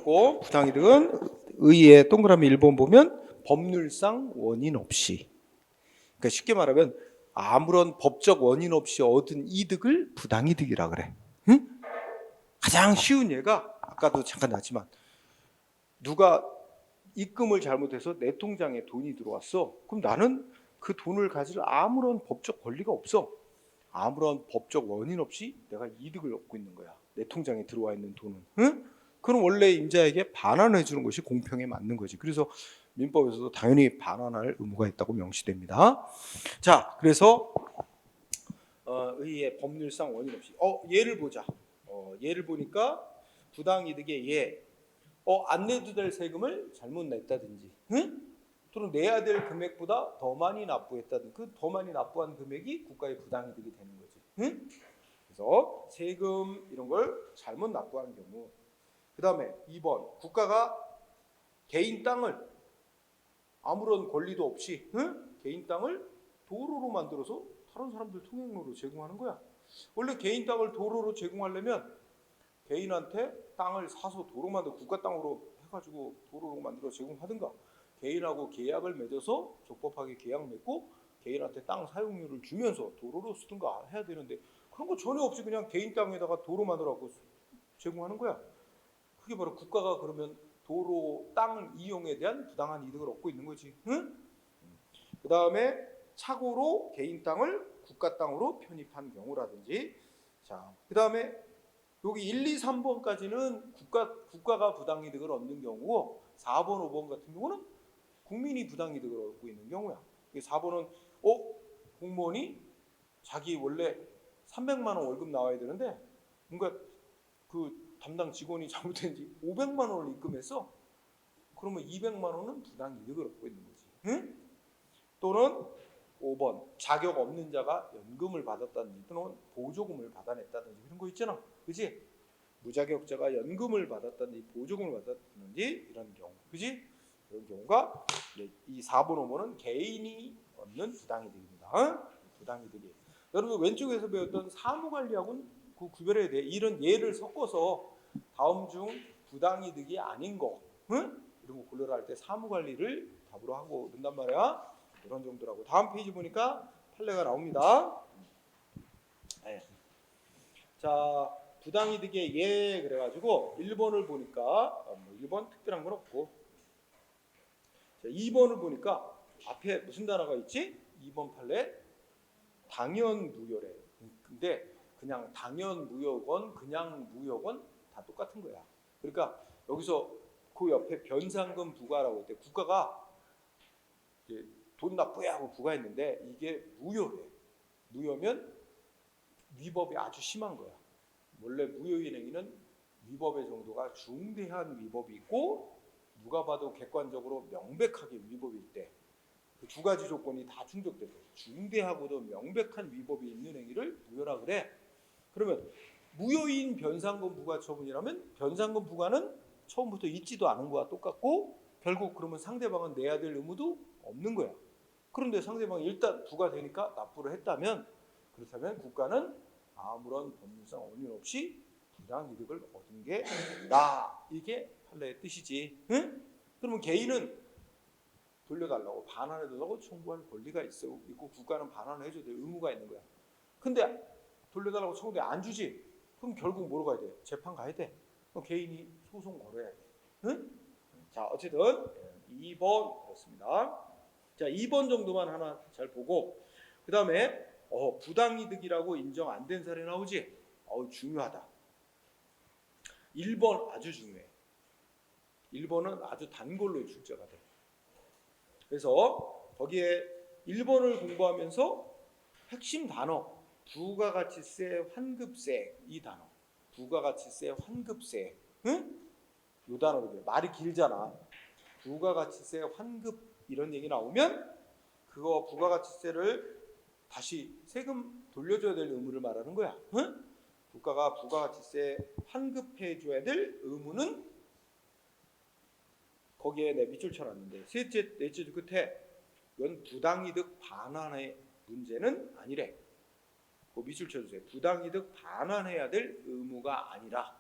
있고 부당이득은 의의 동그라미 1번 보면 법률상 원인 없이, 그러니까 쉽게 말하면 아무런 법적 원인 없이 얻은 이득을 부당이득이라 그래. 응? 가장 쉬운 예가 아까도 잠깐 나왔지만 누가 입금을 잘못해서 내 통장에 돈이 들어왔어. 그럼 나는 그 돈을 가질 아무런 법적 권리가 없어. 아무런 법적 원인 없이 내가 이득을 얻고 있는 거야. 내 통장에 들어와 있는 돈은. 응? 그럼 원래 임자에게 반환해 주는 것이 공평에 맞는 거지. 그래서 민법에서도 당연히 반환할 의무가 있다고 명시됩니다. 자, 그래서 의의 법률상 원인 없이. 예를 보자. 예를 보니까 부당이득의 예. 안 내도 될 세금을 잘못 냈다든지, 응? 또는 내야 될 금액보다 더 많이 납부했다든지, 그 더 많이 납부한 금액이 국가의 부당이득이 되는 거지. 응? 그래서 세금 이런 걸 잘못 납부한 경우. 그 다음에 2번, 국가가 개인 땅을 아무런 권리도 없이, 응? 개인 땅을 도로로 만들어서 다른 사람들 통행로로 제공하는 거야. 원래 개인 땅을 도로로 제공하려면 개인한테 땅을 사서 도로 만들어 국가 땅으로 해가지고 도로로 만들어 제공하든가, 개인하고 계약을 맺어서 적법하게 계약 맺고 개인한테 땅 사용료를 주면서 도로로 쓰든가 해야 되는데, 그런 거 전혀 없이 그냥 개인 땅에다가 도로 만들어갖고 제공하는 거야. 그게 바로 국가가 그러면 도로 땅 이용에 대한 부당한 이득을 얻고 있는 거지. 응? 그 다음에 착오로 개인 땅을 국가 땅으로 편입한 경우라든지. 자, 그 다음에 여기 1, 2, 3번까지는 국가가 부당이득을 얻는 경우고, 4번, 5번 같은 경우는 국민이 부당이득을 얻고 있는 경우야. 4번은 공무원이 자기 원래 300만 원 월급 나와야 되는데 뭔가 그 담당 직원이 잘못했는지 500만 원을 입금했어. 그러면 200만 원은 부당이득을 얻고 있는 거지. 응? 또는 5번, 자격 없는 자가 연금을 받았다든지 또는 보조금을 받아냈다든지 이런 거 있잖아. 그지? 무자격자가 연금을 받았다든지 보조금을 받았다든지 이런 경우. 그지? 이런 경우가 이 4번, 5번은 개인이 얻는 부당이득입니다. 부당이득이. 여러분 왼쪽에서 배웠던 사무관리하고는 그 구별해야 돼. 이런 예를 섞어서 다음 중 부당이득이 아닌 거, 이런 거 고르라 할 때 사무관리를 답으로 하고 그런단 말이야. 이런 정도라고. 다음 페이지 보니까 판례가 나옵니다. 네. 자, 부당이득의 예 그래가지고 1번을 보니까 1번 특별한 건 없고, 자, 2번을 보니까 앞에 무슨 단어가 있지? 2번 판례 당연무효래. 근데 그냥 당연무효건 그냥 무효건 다 똑같은 거야. 그러니까 여기서 그 옆에 변상금 부과라고 할 때 국가가 돈 납부해 하고 부과했는데 이게 무효래. 무효면 위법이 아주 심한 거야. 원래 무효인 행위는 위법의 정도가 중대한 위법이 있고 누가 봐도 객관적으로 명백하게 위법일 때 그 두 가지 조건이 다 충족돼서 중대하고도 명백한 위법이 있는 행위를 무효라 그래. 그러면 무효인 변상금 부과 처분이라면 변상금 부과는 처음부터 있지도 않은 거와 똑같고 결국 그러면 상대방은 내야 될 의무도 없는 거야. 그런데 상대방이 일단 부과되니까 납부를 했다면, 그렇다면 국가는 아무런 법률상 원인 없이 부당이득을 얻은 게 나, 이게 판례의 뜻이지. 응? 그러면 개인은 돌려달라고 반환해달라고 청구할 권리가 있고 국가는 반환해줘야 될 의무가 있는 거야. 근데 돌려달라고 청구해 안 주지? 그럼 결국 뭐로 가야 돼? 재판 가야 돼. 그럼 개인이 소송 걸어야 돼. 응? 자, 어쨌든 2번 그렇습니다. 자, 2번 정도만 하나 잘 보고 그 다음에 부당이득이라고 인정 안 된 사례 나오지? 중요하다. 1번 아주 중요해. 1번은 아주 단골로 출제가 돼. 그래서 거기에 1번을 공부하면서 핵심 단어 부가가치세, 환급세, 이 단어 부가가치세, 환급세, 응? 이 단어로 말이 길잖아. 부가가치세, 환급 이런 얘기 나오면 그거 부가가치세를 다시 세금 돌려줘야 될 의무를 말하는 거야. 응? 국가가 부가가치세 환급해줘야 될 의무는 거기에 내 밑줄 쳐놨는데 넷째 줄 끝에 이건 부당이득 반환의 문제는 아니래. 그 밑줄 쳐주세요. 부당이득 반환해야 될 의무가 아니라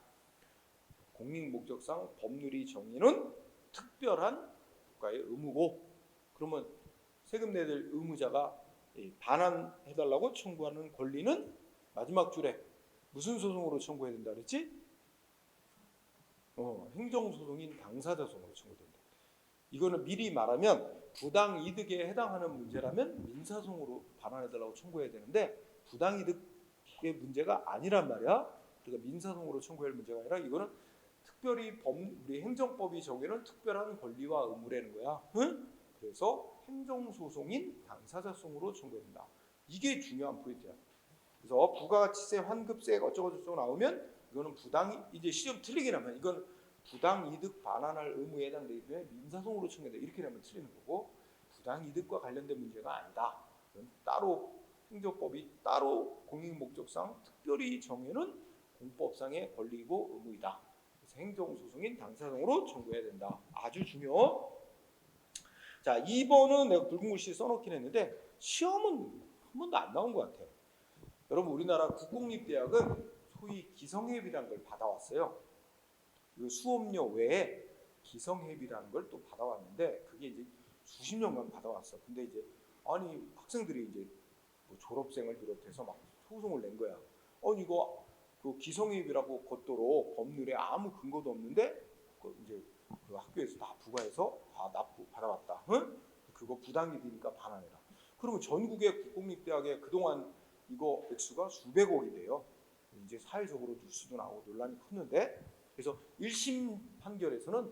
공익목적상 법률이 정의는 특별한 국가의 의무고, 그러면 세금 내줄 의무자가 반환해달라고 청구하는 권리는 마지막 줄에 무슨 소송으로 청구해야 된다 그랬지? 행정소송인 당사자 소송으로 청구된다. 이거는 미리 말하면 부당이득에 해당하는 문제라면 민사소송으로 반환해달라고 청구해야 되는데 부당이득의 문제가 아니란 말이야. 그러니까 민사소송으로 청구할 문제가 아니라 이거는 특별히 우리 행정법이 정해놓은 특별한 권리와 의무라는 거야. 응? 그래서 행정소송인 당사자소송으로 청구해야 된다. 이게 중요한 포인트야. 그래서 부가가치세, 환급세 어쩌고저쩌고 나오면 이거는 이제 시험 틀리게 나면 이건 부당이득 반환할 의무에 해당되기 때문에 민사소송으로 청구된다. 이렇게 되면 틀리는 거고, 부당이득과 관련된 문제가 아니다. 이건 따로 행정법이 따로 공익목적상 특별히 정해놓은 공법상의 권리고 의무이다. 그래서 행정소송인 당사자소송으로 청구해야 된다. 아주 중요. 자, 2번은 내가 붉은 글씨 써놓긴 했는데 시험은 한 번도 안 나온 것 같아. 여러분, 우리나라 국공립대학은 소위 기성회비라는 걸 받아왔어요. 그 수업료 외에 기성회비라는 걸 또 받아왔는데 그게 이제 수십 년간 받아왔어. 근데 이제 아니 학생들이 이제 뭐 졸업생을 비롯해서 막 소송을 낸 거야. 이거 그 기성회비라고 겉도로 법률에 아무 근거도 없는데 이제 그 학교에서 다 부과해서 다 납부 받아왔다. 응? 그거 부당이득이니까 반환해라. 그러면 전국의 국공립대학에 그동안 이거 액수가 수백억이 돼요. 이제 사회적으로 뉴스도 나오고 논란이 컸는데, 그래서 1심 판결에서는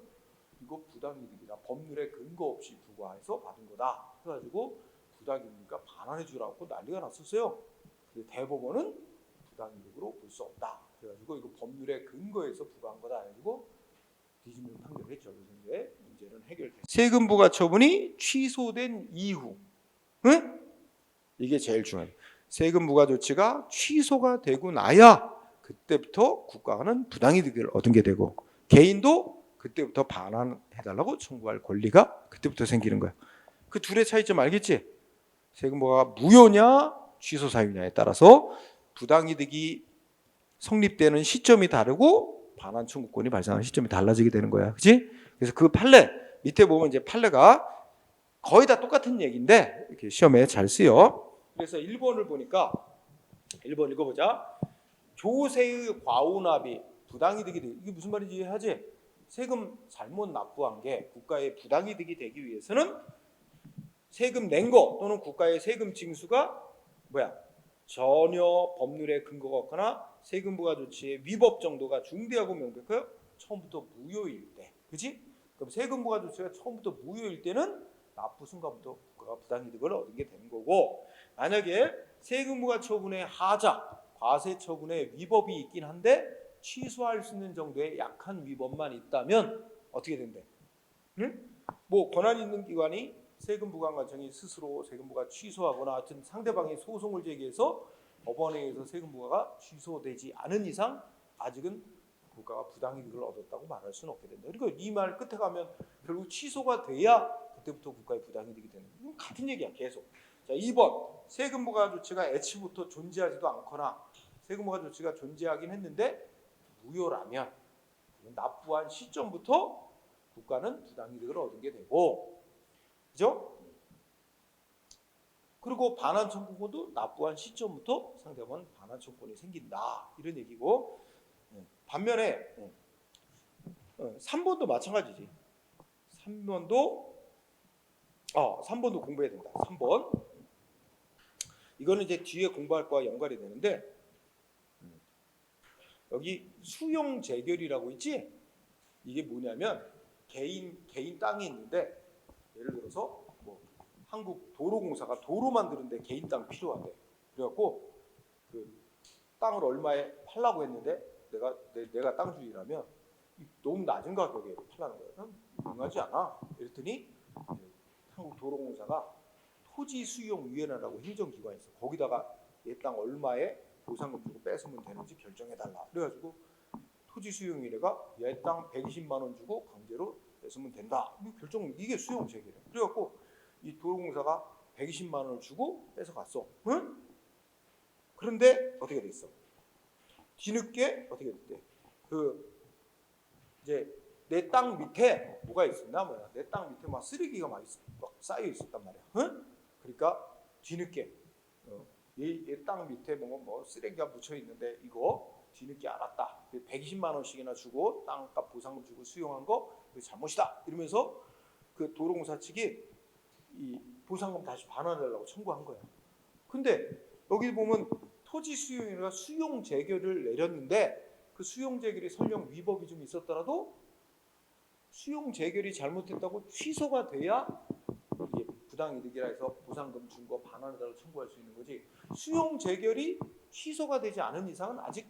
이거 부당이득이다, 법률에 근거 없이 부과해서 받은 거다 해가지고 부당이득이니까 반환해 주라고 난리가 났었어요. 근데 대법원은 부당이득으로 볼 수 없다 그래가지고 이거 법률에 근거해서 부과한 거다 해가지고 뒤집는 판결을 했죠. 그래서 이제 문제는 해결됐어요. 세금 부과 처분이 취소된 이후, 응? 이게 제일 중요해요. 세금 부과 조치가 취소가 되고 나야 그때부터 국가는 부당이득을 얻은 게 되고 개인도 그때부터 반환해달라고 청구할 권리가 그때부터 생기는 거야. 그 둘의 차이점 알겠지? 세금 부과가 무효냐 취소 사유냐에 따라서 부당이득이 성립되는 시점이 다르고 반환 청구권이 발생하는 시점이 달라지게 되는 거야. 그렇지? 그래서 그 판례 밑에 보면 이제 판례가 거의 다 똑같은 얘기인데 이렇게 시험에 잘 쓰여. 그래서 1번을 보니까 1번 읽어보자. 조세의 과오납이 부당이득이 되기, 이게 무슨 말인지 이해하지? 세금 잘못 납부한 게 국가의 부당이득이 되기 위해서는 세금 낸 거 또는 국가의 세금 징수가 전혀 법률에 근거가 없거나 세금 부과 조치의 위법 정도가 중대하고 명백해요. 처음부터 무효일 때, 그렇지? 그럼 세금 부과 조치가 처음부터 무효일 때는 납부 순간부터 국가가 부당이득을 얻은 게 되는 거고, 만약에 세금 부과 처분의 하자, 과세 처분의 위법이 있긴 한데 취소할 수 있는 정도의 약한 위법만 있다면 어떻게 된대? 응? 뭐 권한 있는 기관이 세금 부과관청이 스스로 세금 부과 취소하거나 하여튼 상대방이 소송을 제기해서 법원에 의해서 세금 부과가 취소되지 않은 이상 아직은 국가가 부당이득을 얻었다고 말할 수는 없게 된다. 그러니까 이 말 끝에 가면 결국 취소가 돼야 그때부터 국가의 부당이득이 되는 거야. 같은 얘기야 계속. 자, 2번 세금 부과 조치가 애초부터 존재하지도 않거나 세금 부과 조치가 존재하긴 했는데 무효라면 납부한 시점부터 국가는 부당이득을 얻은 게 되고, 그죠? 그리고 반환 청구권도 납부한 시점부터 상대방은 반환 청구권이 생긴다 이런 얘기고, 반면에 3번도 마찬가지지. 3번도 공부해야 된다. 3번 이거는 이제 뒤에 공부할 거와 연관이 되는데, 여기 수용 재결이라고 있지? 이게 뭐냐면 개인 땅이 있는데 예를 들어서 뭐 한국도로공사가 도로 만드는데 개인 땅 필요하대. 그래갖고 그 땅을 얼마에 팔라고 했는데 내가 땅주인이라면 너무 낮은 가격에 팔라는 거야. 난 응하지 않아. 이랬더니 한국도로공사가 토지수용위원회라고 행정기관이 있어. 거기다가 얘 땅 얼마에 보상금 주고 뺏으면 되는지 결정해달라. 그래가지고 토지수용위원회가 얘 땅 120만 원 주고 강제로 뺏으면 된다. 이게 수용 재개래. 그래갖고 이 도로공사가 120만 원을 주고 뺏어갔어. 응? 그런데 어떻게 됐어? 뒤늦게 어떻게 됐대? 그 내 땅 밑에 뭐가 있었나 뭐야. 내 땅 밑에 막 쓰레기가 막 쌓여 있었단 말이야. 응? 그러니까 뒤늦게 이 땅 밑에 뭐 쓰레기가 묻혀 있는데 이거 뒤늦게 알았다. 120만 원씩이나 주고 땅값 보상금 주고 수용한 거 잘못이다. 이러면서 그 도로공사 측이 이 보상금 다시 반환해달라고 청구한 거야. 근데 여기 보면 토지 수용이라 수용 재결을 내렸는데 그 수용 재결이 설령 위법이 좀 있었더라도 수용 재결이 잘못했다고 취소가 돼야 이게 부당이득이라 해서 보상금 준 거 반환해달라고 청구할 수 있는 거지. 수용 재결이 취소가 되지 않은 이상은 아직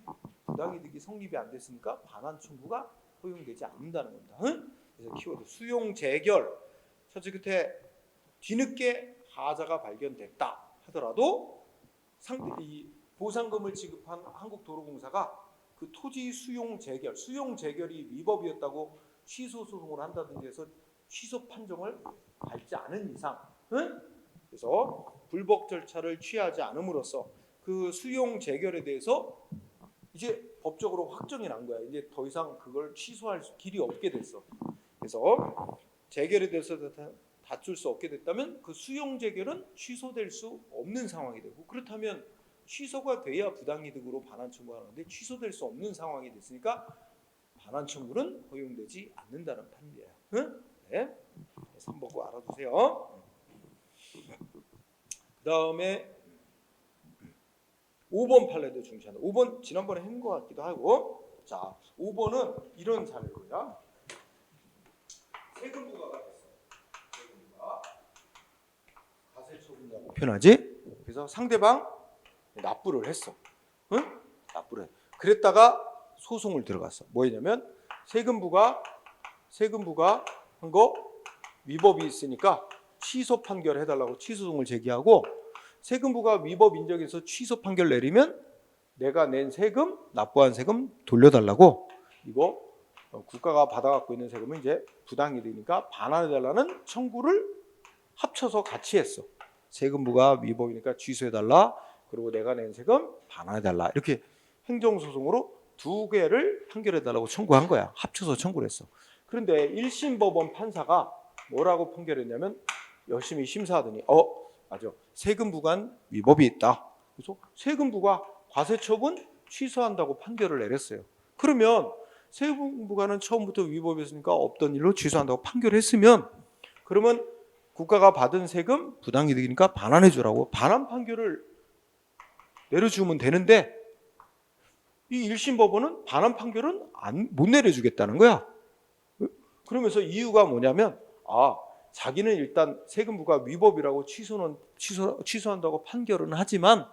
부당이득이 성립이 안 됐으니까 반환 청구가 허용되지 않는다는 겁니다. 응? 그래서 키워드 수용 재결 첫째 끝에 뒤늦게 하자가 발견됐다 하더라도 이 보상금을 지급한 한국도로공사가 그 토지 수용 재결이 위법이었다고 취소 소송을 한다든지 해서 취소 판정을 받지 않은 이상, 응? 그래서 불법 절차를 취하지 않음으로써 그 수용 재결에 대해서 이제 법적으로 확정이 난 거야. 이제 더 이상 그걸 취소할 길이 없게 됐어. 그래서 재결에 대해서 다툴 수 없게 됐다면 그 수용 재결은 취소될 수 없는 상황이 되고, 그렇다면 취소가 돼야 부당이득으로 반환 청구하는데 취소될 수 없는 상황이 됐으니까 반환 청구는 허용되지 않는다는 판이에요. 응? 네. 3번 꼭 알아두세요. 그 다음에 5번 판례도 중시한다. 5번 지난번에 한 것 같기도 하고, 자 5번은 이런 사례고요. 세금 부과가 됐어. 세금 부과 과세 처분자라고 표현하지. 그래서 상대방 납부를 했어. 응? 납부를 해. 그랬다가 소송을 들어갔어. 뭐냐면 세금 부과 한 거 위법이 있으니까 취소 판결 해달라고 취소송을 제기하고, 세금 부과 위법 인정해서 취소 판결 내리면 내가 낸 세금, 납부한 세금 돌려달라고, 이거 국가가 받아갖고 있는 세금은 이제 부당이득이니까 반환해달라는 청구를 합쳐서 같이 했어. 세금 부과 위법이니까 취소해달라, 그리고 내가 낸 세금 반환해달라, 이렇게 행정소송으로 두 개를 판결해달라고 청구한 거야. 합쳐서 청구를 했어. 그런데 1심 법원 판사가 뭐라고 판결했냐면, 열심히 심사하더니 맞아, 세금 부과는 위법이 있다. 그래서 세금 부과 과세 처분 취소한다고 판결을 내렸어요. 그러면 세금 부과는 처음부터 위법이었으니까 없던 일로 취소한다고 판결했으면, 그러면 국가가 받은 세금 부당이득이니까 반환해 주라고 반환 판결을 내려주면 되는데, 이 1심 법원은 반환 판결은 못 내려주겠다는 거야. 그러면서 이유가 뭐냐면, 자기는 일단 세금 부과 위법이라고 취소한다고 판결은 하지만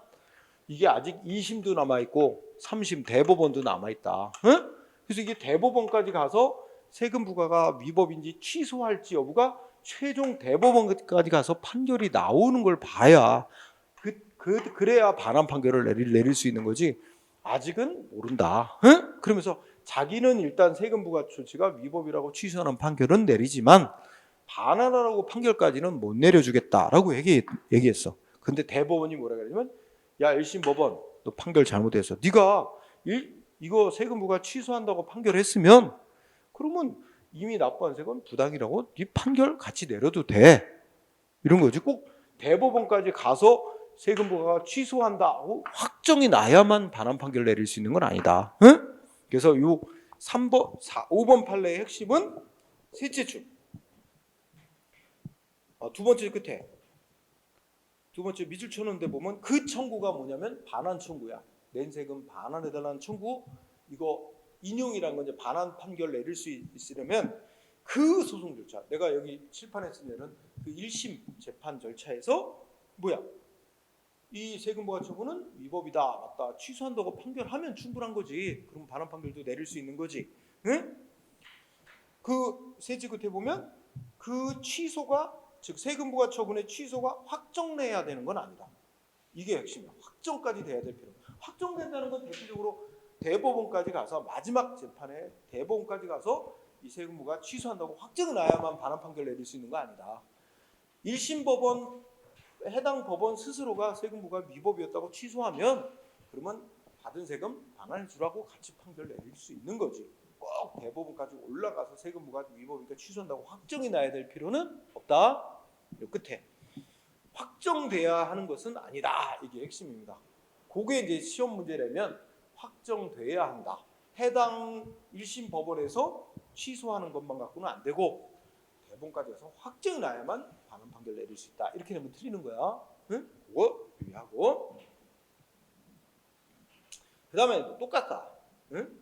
이게 아직 2심도 남아있고 3심 대법원도 남아있다. 응? 그래서 이게 대법원까지 가서 세금 부과가 위법인지 취소할지 여부가 최종 대법원까지 가서 판결이 나오는 걸 봐야 그래야 반환 판결을 내릴 수 있는 거지. 아직은 모른다. 응? 그러면서 자기는 일단 세금 부과 조치가 위법이라고 취소하는 판결은 내리지만 반환하라고 판결까지는 못 내려주겠다라고 얘기했어. 근데 대법원이 뭐라 그러냐면, 야 1심 법원 너 판결 잘못했어. 네가 이거 세금 부과 취소한다고 판결했으면 그러면 이미 납부한 세금 부당이라고 네 판결 같이 내려도 돼. 이런 거지. 꼭 대법원까지 가서 세금 부과가 취소한다고 확정이 나야만 반환 판결 내릴 수 있는 건 아니다. 응? 그래서 요 5번 판례의 핵심은 셋째 줄. 두 번째 끝에 두 번째 밑줄 쳐놓은데 보면 그 청구가 뭐냐면 반환 청구야. 낸 세금 반환해달라는 청구. 이거 인용이란 건 이제 반환 판결 내릴 수 있으려면 그 소송 절차, 내가 여기 칠판에 쓴 예는 그 1심 재판 절차에서 이 세금 부과 청구는 위법이다, 맞다, 취소한다고 판결하면 충분한 거지. 그럼 반환 판결도 내릴 수 있는 거지. 응? 그 셋째 끝에 보면 그 취소가, 즉 세금 부과 처분의 취소가 확정돼야 되는 건 아니다. 이게 핵심이야. 확정까지 돼야 될 필요. 확정된다는 건 대표적으로 대법원까지 가서, 마지막 재판에 대법원까지 가서 이 세금 부과 취소한다고 확정이 나야만 반환 판결 내릴 수 있는 거 아니다. 1심 법원, 해당 법원 스스로가 세금 부과 위법이었다고 취소하면 그러면 받은 세금 반환해 주라고 같이 판결 내릴 수 있는 거지. 꼭 대법원까지 올라가서 세금 부과 위법이니까 취소한다고 확정이 나야 될 필요는 없다. 이 끝에 확정돼야 하는 것은 아니다. 이게 핵심입니다. 그게 이제 시험 문제라면 확정돼야 한다. 해당 1심 법원에서 취소하는 것만 갖고는 안 되고 대법원까지 가서 확정이 나야만 반환 판결 내릴 수 있다. 이렇게 되면 틀리는 거야. 응? 그거 유의하고. 그 다음에 똑같다. 응?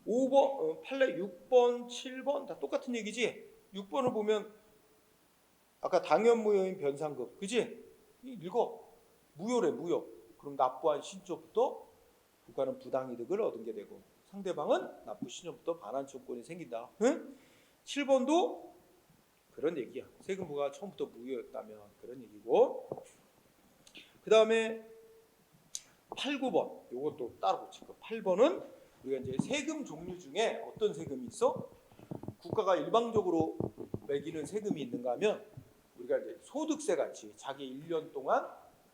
5번, 판례 6번, 7번 다 똑같은 얘기지. 6번을 보면 아까 당연무효인 변상급, 그지? 읽어. 무효래, 무효. 그럼 납부한 신초부터 국가는 부당이득을 얻은 게 되고 상대방은 납부 신초부터 반환초권이 생긴다. 응? 7번도 그런 얘기야. 세금 부과가 처음부터 무효였다면 그런 얘기고. 그 다음에 8, 9번 요것도 따로 고칠 거. 8번은 우리가 이제 세금 종류 중에 어떤 세금이 있어? 국가가 일방적으로 매기는 세금이 있는가 하면 우리가 이제 소득세 같이 자기 1년 동안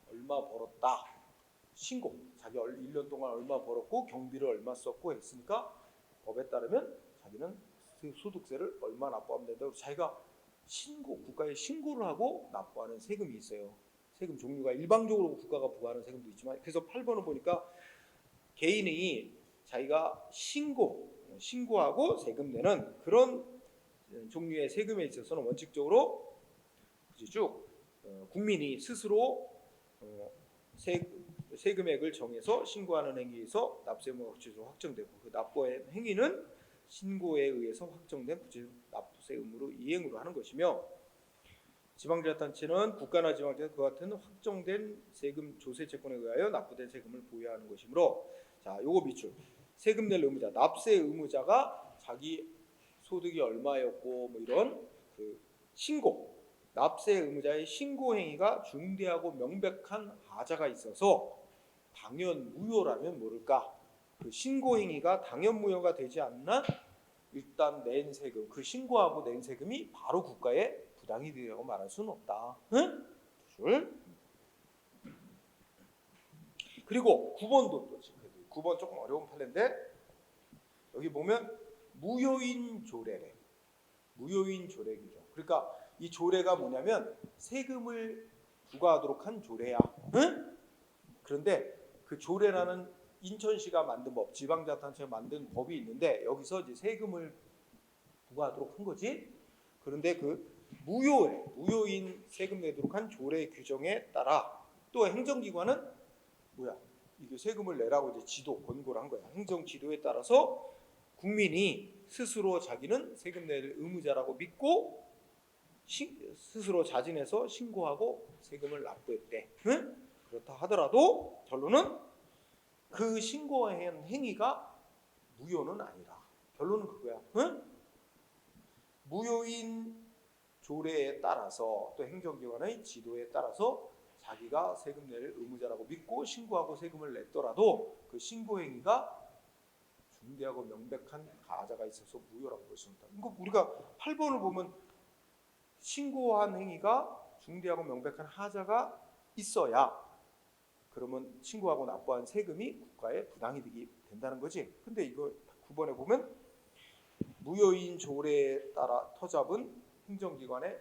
얼마 벌었다 신고, 자기 1년 동안 얼마 벌었고 경비를 얼마 썼고 했으니까 법에 따르면 자기는 소득세를 얼마 납부하면 된다고 자기가 신고, 국가에 신고를 하고 납부하는 세금이 있어요. 세금 종류가 일방적으로 국가가 부과하는 세금도 있지만, 그래서 8번을 보니까 개인이 자기가 신고하고 세금 내는 그런 종류의 세금에 있어서는 원칙적으로 쭉 국민이 스스로 세금액을 정해서 신고하는 행위에서 납세 의무가 구체적으로 확정되고 그 납부의 행위는 신고에 의해서 확정된 구체적 납세 의무로 이행으로 하는 것이며, 지방자치단체는 국가나 지방자치 그와 같은 확정된 세금 조세 채권에 의하여 납부된 세금을 보유하는 것이므로, 자, 요거 밑줄 세금 낼 의무자, 납세 의무자가 자기 소득이 얼마였고 뭐 이런 그 신고, 납세 의무자의 신고 행위가 중대하고 명백한 하자가 있어서 당연 무효라면 모를까? 그 신고 행위가 당연 무효가 되지 않나? 일단 낸 세금, 그 신고하고 낸 세금이 바로 국가에 부당이 되라고 말할 수는 없다. 응? 줄. 그리고 9번도 또 체크해. 9번 조금 어려운 판례인데 여기 보면 무효인 조례래. 무효인 조례 규정. 그러니까 이 조례가 뭐냐면 세금을 부과하도록 한 조례야. 응? 그런데 그 조례라는 인천시가 만든 법, 지방자치단체가 만든 법이 있는데 여기서 이제 세금을 부과하도록 한 거지. 그런데 그 무효인 세금 내도록 한 조례 규정에 따라 또 행정기관은 뭐야? 이게 세금을 내라고 이제 지도 권고를 한 거야. 행정 지도에 따라서 국민이 스스로 자기는 세금 낼 의무자라고 믿고 스스로 자진해서 신고하고 세금을 납부했대. 응? 그렇다 하더라도 결론은 그 신고한 행위가 무효는 아니라. 결론은 그거야. 응? 무효인 조례에 따라서 또 행정기관의 지도에 따라서 자기가 세금 낼 의무자라고 믿고 신고하고 세금을 냈더라도 그 신고 행위가 중대하고 명백한 가하자가 있어서 무효라고 볼 수 있다. 그러니까 우리가 8번을 보면 신고한 행위가 중대하고 명백한 하자가 있어야 그러면 신고하고 납부한 세금이 국가에 부당이득이 된다는 거지. 근데 이거 9번에 보면 무효인 조례에 따라 터잡은 행정기관의